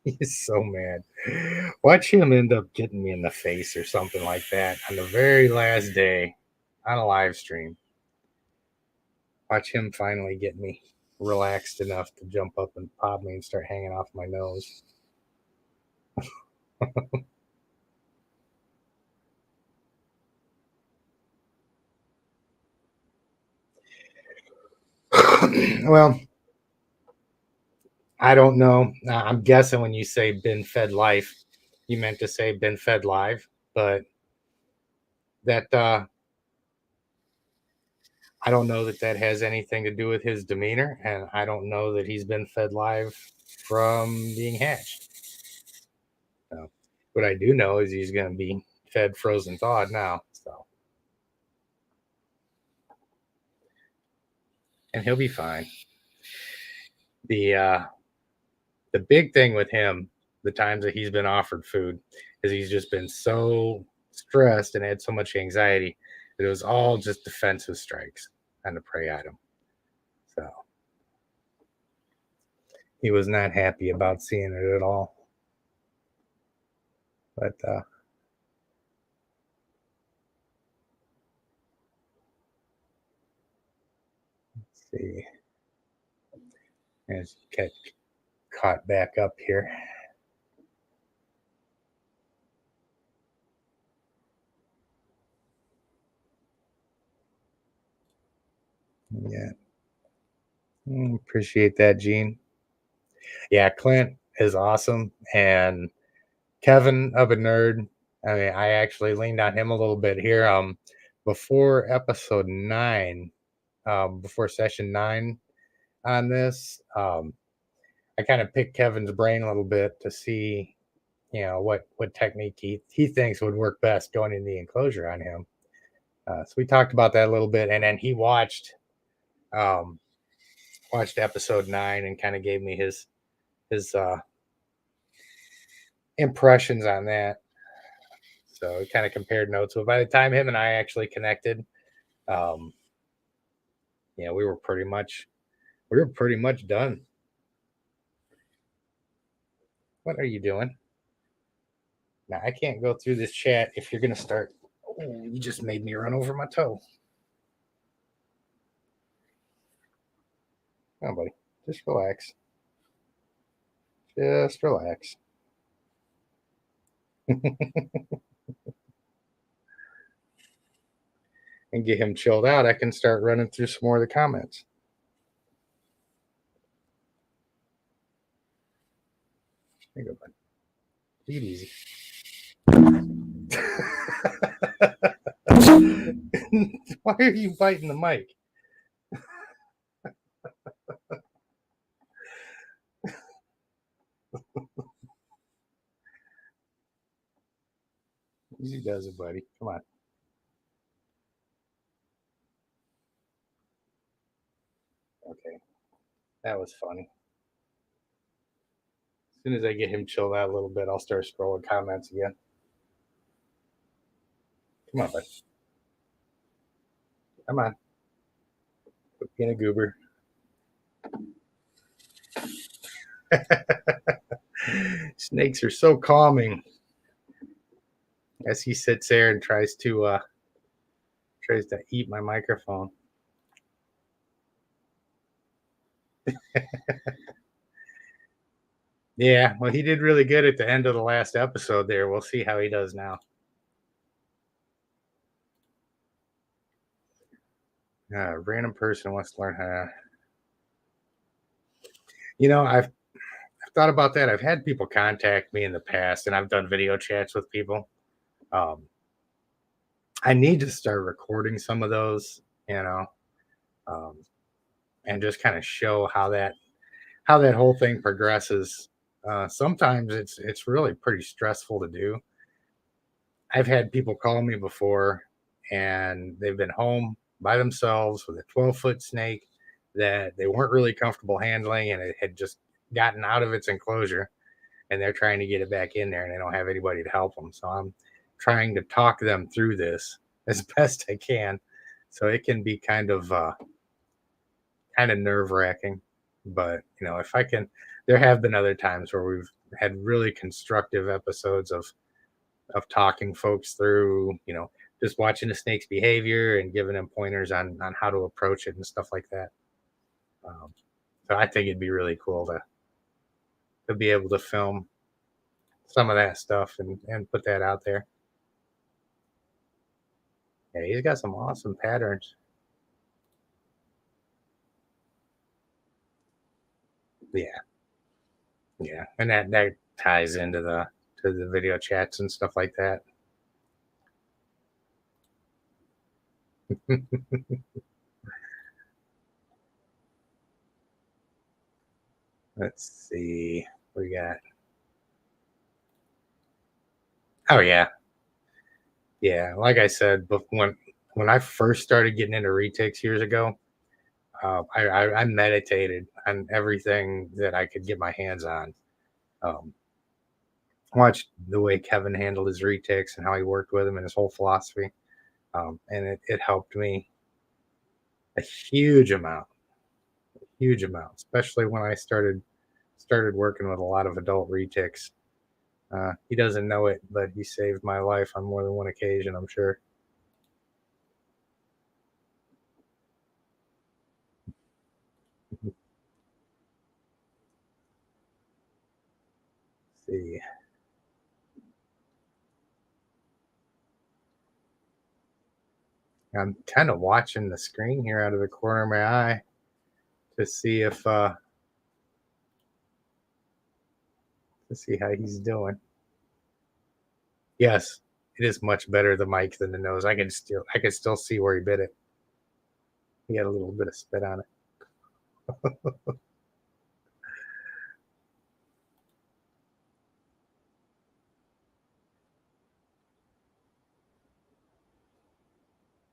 Speaker 1: He's so mad. Watch him end up getting me in the face or something like that on the very last day on a live stream. Watch him finally get me relaxed enough to jump up and pop me and start hanging off my nose. Well, I don't know. I'm guessing when you say been fed life, you meant to say been fed live, but that I don't know that that has anything to do with his demeanor, and I don't know that he's been fed live from being hatched. So, what I do know is he's going to be fed frozen thawed now. So, and he'll be fine. The the big thing with him, the times that he's been offered food, is he's just been so stressed and had so much anxiety that it was all just defensive strikes on the prey item. So he was not happy about seeing it at all. But let's see, as get caught back up here. Yeah, appreciate that, Gene. Yeah, Clint is awesome, and Kevin of a nerd. I mean, I actually leaned on him a little bit here. Before episode 9, before session 9 on this, I kind of picked Kevin's brain a little bit to see, what technique he thinks would work best going in the enclosure on him. So we talked about that a little bit, and then he um, watched episode 9 and kind of gave me his impressions on that. So we kind of compared notes. But by the time him and I actually connected, um, we were pretty much done. What are you doing? Now I can't go through this chat if you're gonna start. Oh, you just made me run over my toe. Come on, buddy. Just relax. Just relax. And get him chilled out. I can start running through some more of the comments. There you go, bud. Take it easy. Why are you biting the mic? Easy does it, buddy. Come on. Okay. That was funny. As soon as I get him chilled out a little bit, I'll start scrolling comments again. Come on, bud. Come on. Quit being a goober. Snakes are so calming. As he sits there and tries to eat my microphone. Yeah, well, he did really good at the end of the last episode there. We'll see how he does now. A random person wants to learn how to. I've thought about that. I've had people contact me in the past, and I've done video chats with people. Um, I need to start recording some of those, you know, um, and just kind of show how that whole thing progresses. Sometimes it's really pretty stressful to do. I've had people call me before, and they've been home by themselves with a 12-foot snake that they weren't really comfortable handling, and it had just gotten out of its enclosure, and they're trying to get it back in there, and they don't have anybody to help them. So I'm trying to talk them through this as best I can, so it can be kind of kind of nerve-wracking. But if I can, there have been other times where we've had really constructive episodes of talking folks through, just watching the snake's behavior and giving them pointers on how to approach it and stuff like that. Um, so I think it'd be really cool to be able to film some of that stuff and put that out there. Yeah, he's got some awesome patterns. Yeah, yeah, and that ties into the video chats and stuff like that. Let's see. We got. Oh yeah, yeah. Like I said, but when I first started getting into retakes years ago, I meditated on everything that I could get my hands on. Um, Watched the way Kevin handled his retakes and how he worked with him and his whole philosophy, and it helped me a huge amount, especially when I started working with a lot of adult retakes. He doesn't know it, but he saved my life on more than one occasion, I'm sure. See, I'm kind of watching the screen here out of the corner of my eye to see if to see how he's doing. Yes, it is much better the mic than the nose. I can still see where he bit it. He had a little bit of spit on it.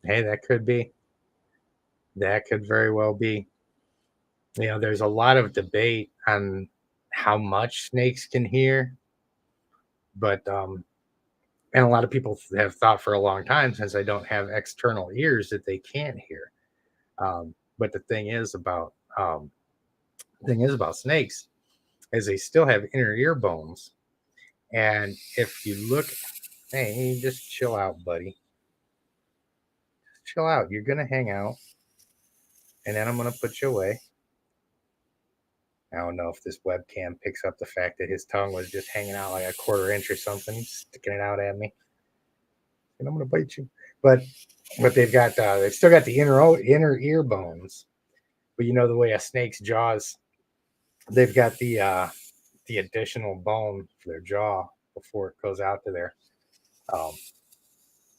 Speaker 1: Hey, that could be. That could very well be. There's a lot of debate on how much snakes can hear, but and a lot of people have thought for a long time, since they don't have external ears, that they can't hear. But the thing is about snakes is they still have inner ear bones, and if you look, hey, just chill out, buddy. Chill out. You're gonna hang out, and then I'm gonna put you away. I don't know if this webcam picks up the fact that his tongue was just hanging out like a quarter inch or something, sticking it out at me, and I'm gonna bite you. But they've still got the inner ear bones. But the way a snake's jaws, they've got the additional bone for their jaw before it goes out to there. Um,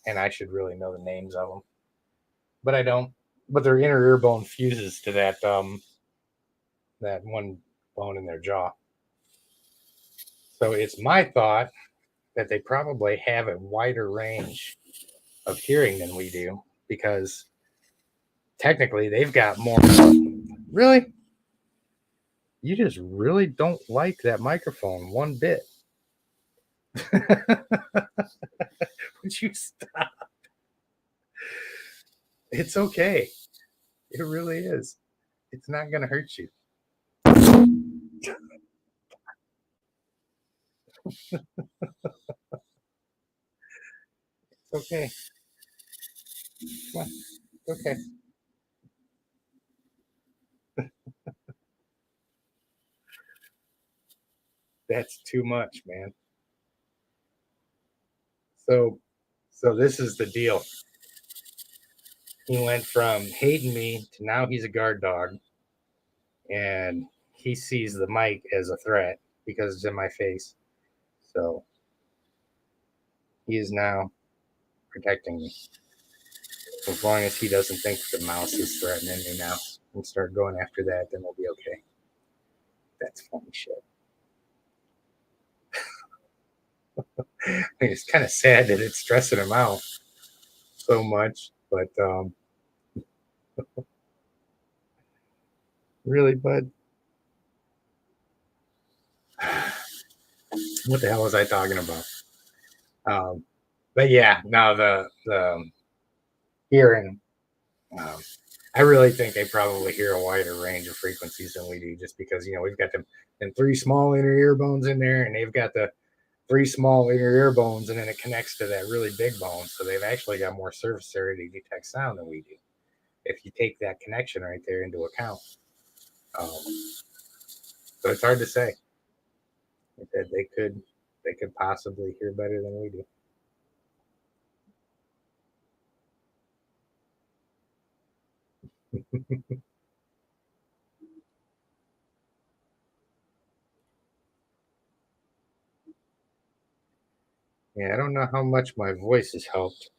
Speaker 1: and I should really know the names of them, but I don't. But their inner ear bone fuses to that one bone in their jaw. So it's my thought that they probably have a wider range of hearing than we do, because technically they've got more. Really? You just really don't like that microphone one bit. Would you stop? It's okay. It really is. It's not going to hurt you. It's okay. Come on. It's okay. That's too much, man. So, so this is the deal. He went from hating me to now he's a guard dog, and he sees the mic as a threat because it's in my face. So he is now protecting me. As long as he doesn't think the mouse is threatening me now and start going after that, then we'll be okay. That's funny shit. It's kind of sad that it's stressing him out so much, but really, bud, what the hell was I talking about? But yeah, now the hearing. Um, I really think they probably hear a wider range of frequencies than we do, just because we've got them three small inner ear bones in there, and they've got the three small inner ear bones, and then it connects to that really big bone. So they've actually got more surface area to detect sound than we do. If you take that connection right there into account, um, so it's hard to say that they could possibly hear better than we do. Yeah, I don't know how much my voice has helped,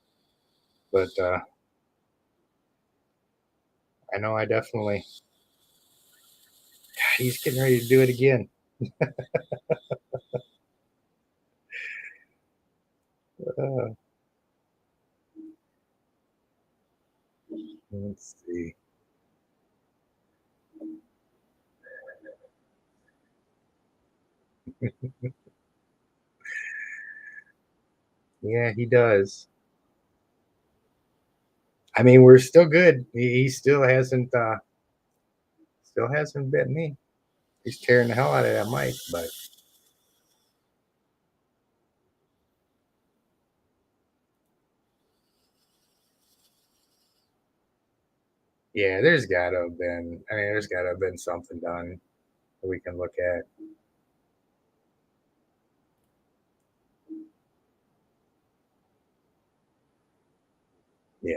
Speaker 1: but I know I definitely. He's getting ready to do it again. Uh, let's see. Yeah, he does. I mean, we're still good. He still hasn't bit me. He's tearing the hell out of that mic, but yeah, there's gotta have been. I mean, there's gotta have been something done that we can look at. Yeah,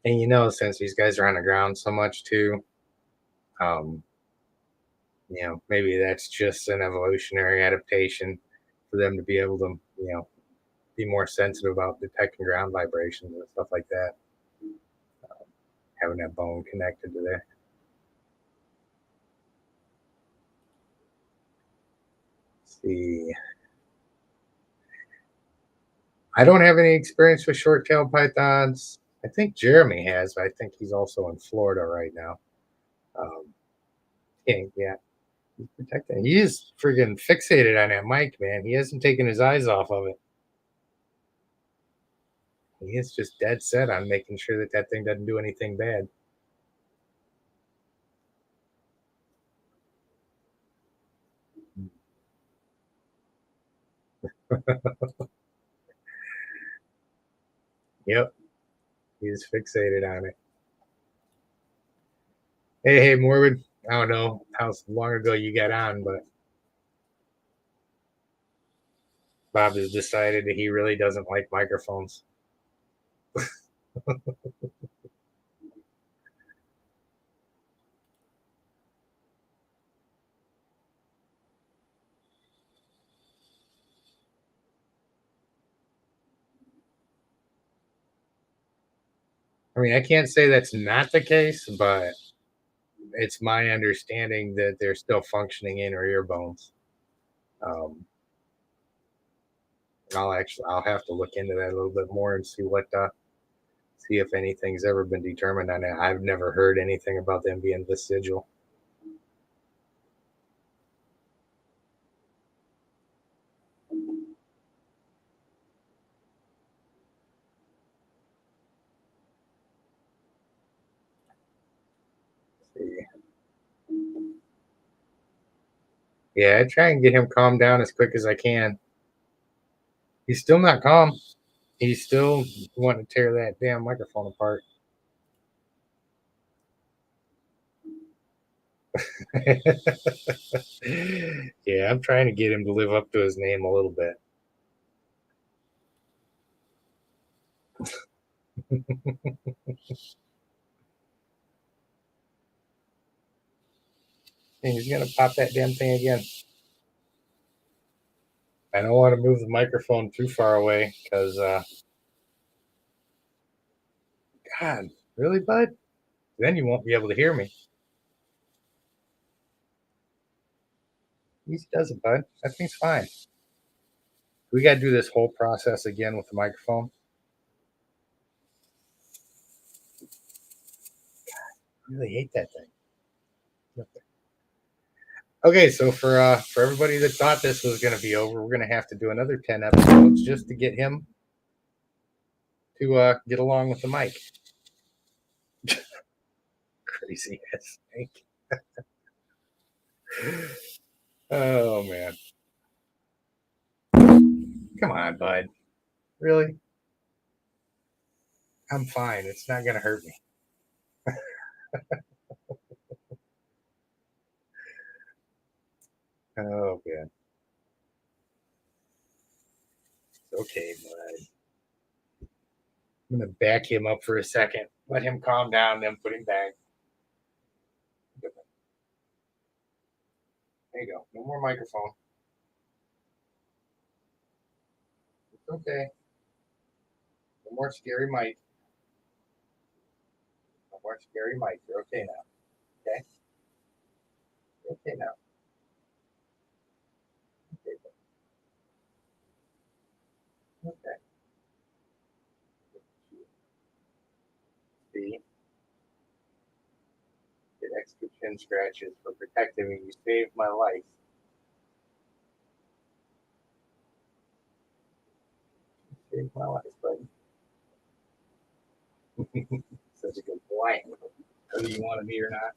Speaker 1: and since these guys are on the ground so much too, um, maybe that's just an evolutionary adaptation for them to be able to, be more sensitive about detecting ground vibrations and stuff like that. Having that bone connected to there. Let's see. I don't have any experience with short-tailed pythons. I think Jeremy has, but I think he's also in Florida right now. Yeah, yeah, he's protecting. He is freaking fixated on that mic, man. He hasn't taken his eyes off of it. He is just dead set on making sure that that thing doesn't do anything bad. Yep, he's fixated on it. Hey, Morbid. I don't know how long ago you got on, but Bob has decided that he really doesn't like microphones. I mean, I can't say that's not the case, but it's my understanding that they're still functioning in our ear bones. Um, I'll have to look into that a little bit more and see if anything's ever been determined on it. I've never heard anything about them being vestigial. Yeah, I try and get him calmed down as quick as I can. He's still not calm. He's still wanting to tear that damn microphone apart. Yeah, I'm trying to get him to live up to his name a little bit. And he's gonna pop that damn thing again. I don't want to move the microphone too far away because, God, really, bud? Then you won't be able to hear me. Easy does it, bud. That thing's fine. We got to do this whole process again with the microphone. I really hate that thing. Okay, so for everybody that thought this was going to be over, we're going to have to do another 10 episodes just to get him to get along with the mic. Crazy ass snake. Oh man. Come on, bud. Really? I'm fine. It's not gonna hurt me. Oh man. Okay, bud. I'm gonna back him up for a second. Let him calm down, then put him back. There you go. No more microphone. It's okay. No more scary Mike. No more scary Mike. You're okay now. Okay? You're okay now. Okay. Okay. See? Get extra chin scratches for protecting me. You saved my life. You saved my life, buddy. Such a good boy. Whether you want to be or not.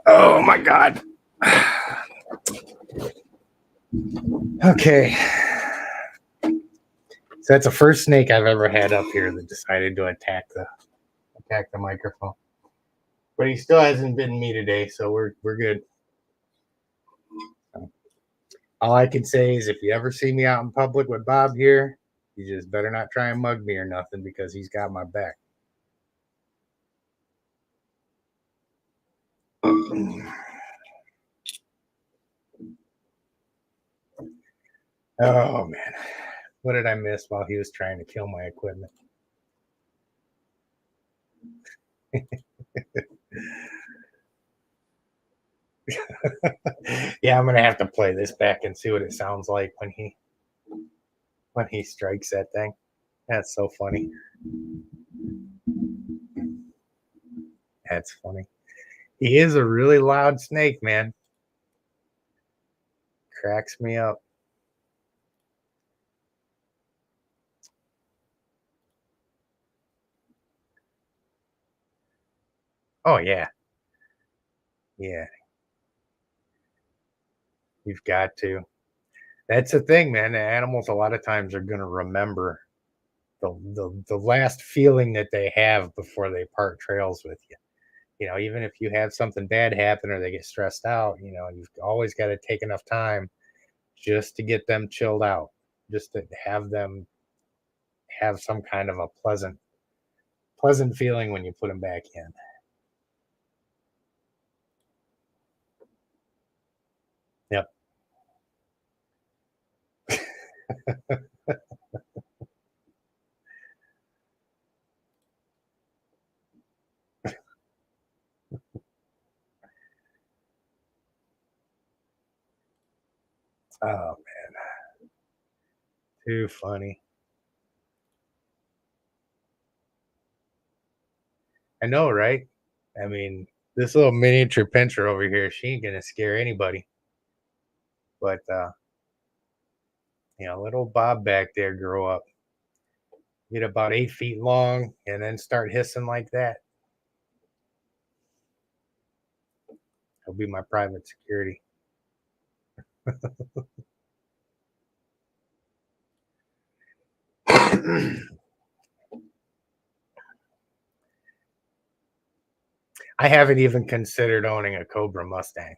Speaker 1: Oh my god. Okay. So that's the first snake I've ever had up here that decided to attack the microphone. But he still hasn't bitten me today, so we're good. So, all I can say is if you ever see me out in public with Bob here, you just better not try and mug me or nothing because he's got my back. Oh man. What did I miss while he was trying to kill my equipment? Yeah, I'm gonna have to play this back and see what it sounds like when he strikes that thing. That's so funny. That's funny. He is a really loud snake, man. Cracks me up. Oh yeah. Yeah, you've got to. That's the thing, man. The animals a lot of times are gonna remember the last feeling that they have before they part trails with you. You know, even if you have something bad happen or they get stressed out, you know, you've always got to take enough time just to get them chilled out, just to have them have some kind of a pleasant feeling when you put them back in. Yep. Oh, too funny. I know, right? I mean, this little miniature pincher over here, she ain't gonna scare anybody. But you know, little Bob back there grow up, get about 8 feet long, and then start hissing like that. He'll be my private security. I haven't even considered owning a Cobra Mustang.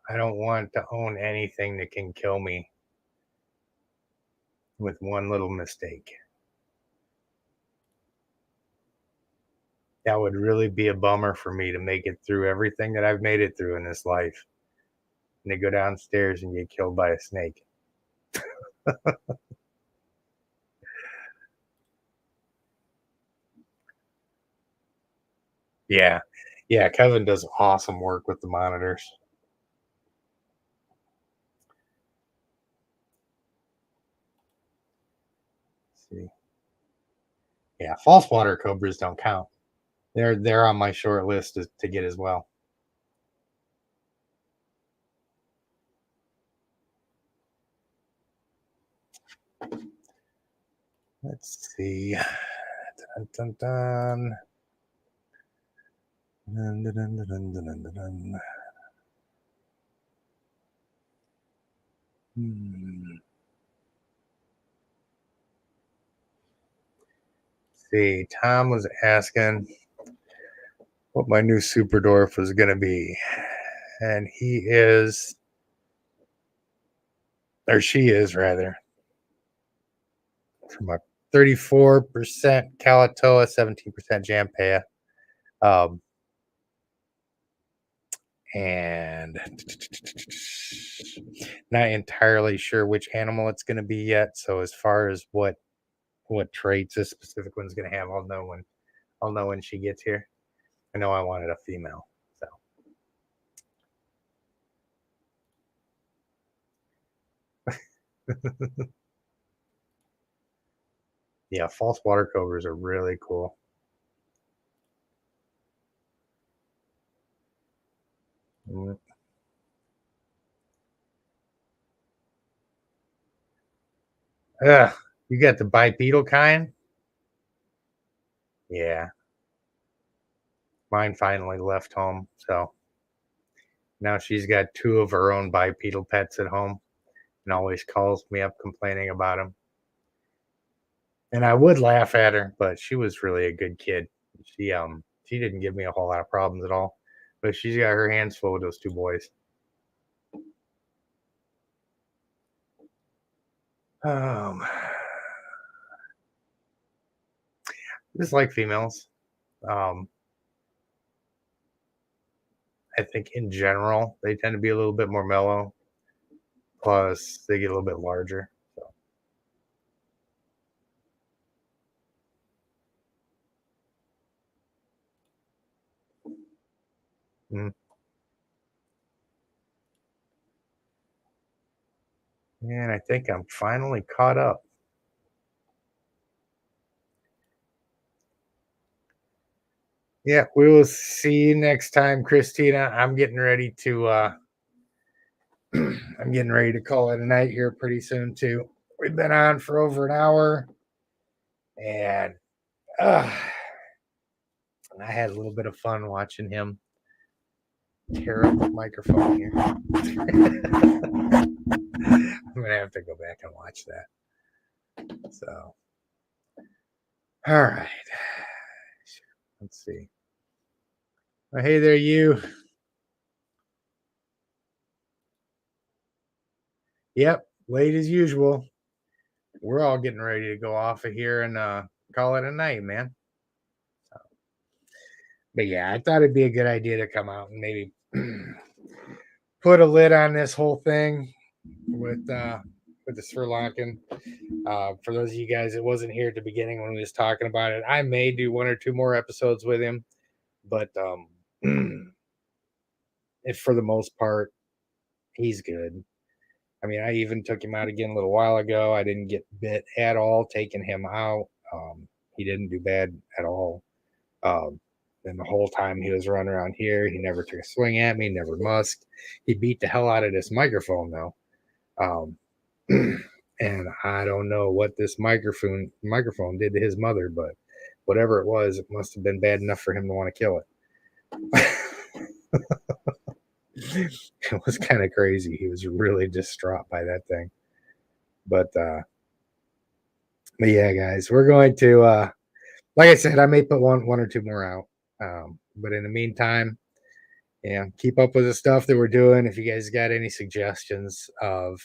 Speaker 1: I don't want to own anything that can kill me. With one little mistake. That would really be a bummer for me to make it through everything that I've made it through in this life, and to go downstairs and get killed by a snake. Yeah. Yeah, Kevin does awesome work with the monitors. Let's see. Yeah, false water cobras don't count. They're on my short list to get as well. Let's see. Dun, dun, dun. Dun, dun, dun, dun, dun, dun, dun. Hmm. See, Tom was asking what my new super dwarf was going to be. And he is, or she is rather, from a 34% Kalatoa, 17% Jampea. Um, and not entirely sure which animal it's going to be yet. So as far as what traits this specific one's going to have, I'll know when she gets here. I know I wanted a female, so yeah, false water cobras are really cool. Mm. Ugh, you got the bipedal kind? Yeah, mine finally left home, so now she's got two of her own bipedal pets at home, and always calls me up complaining about them. And I would laugh at her, but she was really a good kid. She didn't give me a whole lot of problems at all. But she's got her hands full with those two boys. Um, just like females. Um, I think in general they tend to be a little bit more mellow. Plus, they get a little bit larger. So, mm. And I think I'm finally caught up. Yeah, we will see you next time, Christina. I'm getting ready to I'm getting ready to call it a night here pretty soon too. We've been on for over an hour, and uh, I had a little bit of fun watching him tear up the microphone here. I'm gonna have to go back and watch that. So, all right, let's see. Oh, hey there, you. Yep, late as usual. We're all getting ready to go off of here and call it a night, man. But yeah, I thought it'd be a good idea to come out and maybe put a lid on this whole thing with the Sri Lankan. For those of you guys that wasn't here at the beginning when we was talking about it, I may do one or two more episodes with him, but if for the most part, he's good. I mean, I even took him out again a little while ago. I didn't get bit at all taking him out. He didn't do bad at all. Um, and the whole time he was running around here, he never took a swing at me, never musked. He beat the hell out of this microphone though. Um, and I don't know what this microphone did to his mother, but whatever it was, it must have been bad enough for him to want to kill it. It was kind of crazy. He was really distraught by that thing. But yeah, guys, we're going to like I said, I may put one or two more out. But in the meantime, yeah, keep up with the stuff that we're doing. If you guys got any suggestions of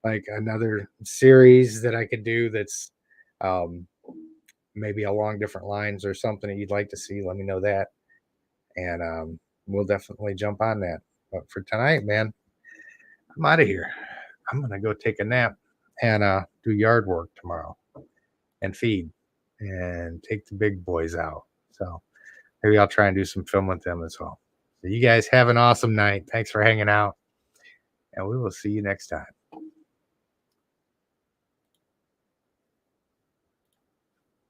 Speaker 1: like another series that I could do that's um maybe along different lines or something that you'd like to see, let me know that. And we'll definitely jump on that. But for tonight, man, I'm out of here. I'm gonna go take a nap and do yard work tomorrow and feed and take the big boys out. So maybe I'll try and do some film with them as well. So you guys have an awesome night. Thanks for hanging out, and we will see you next time.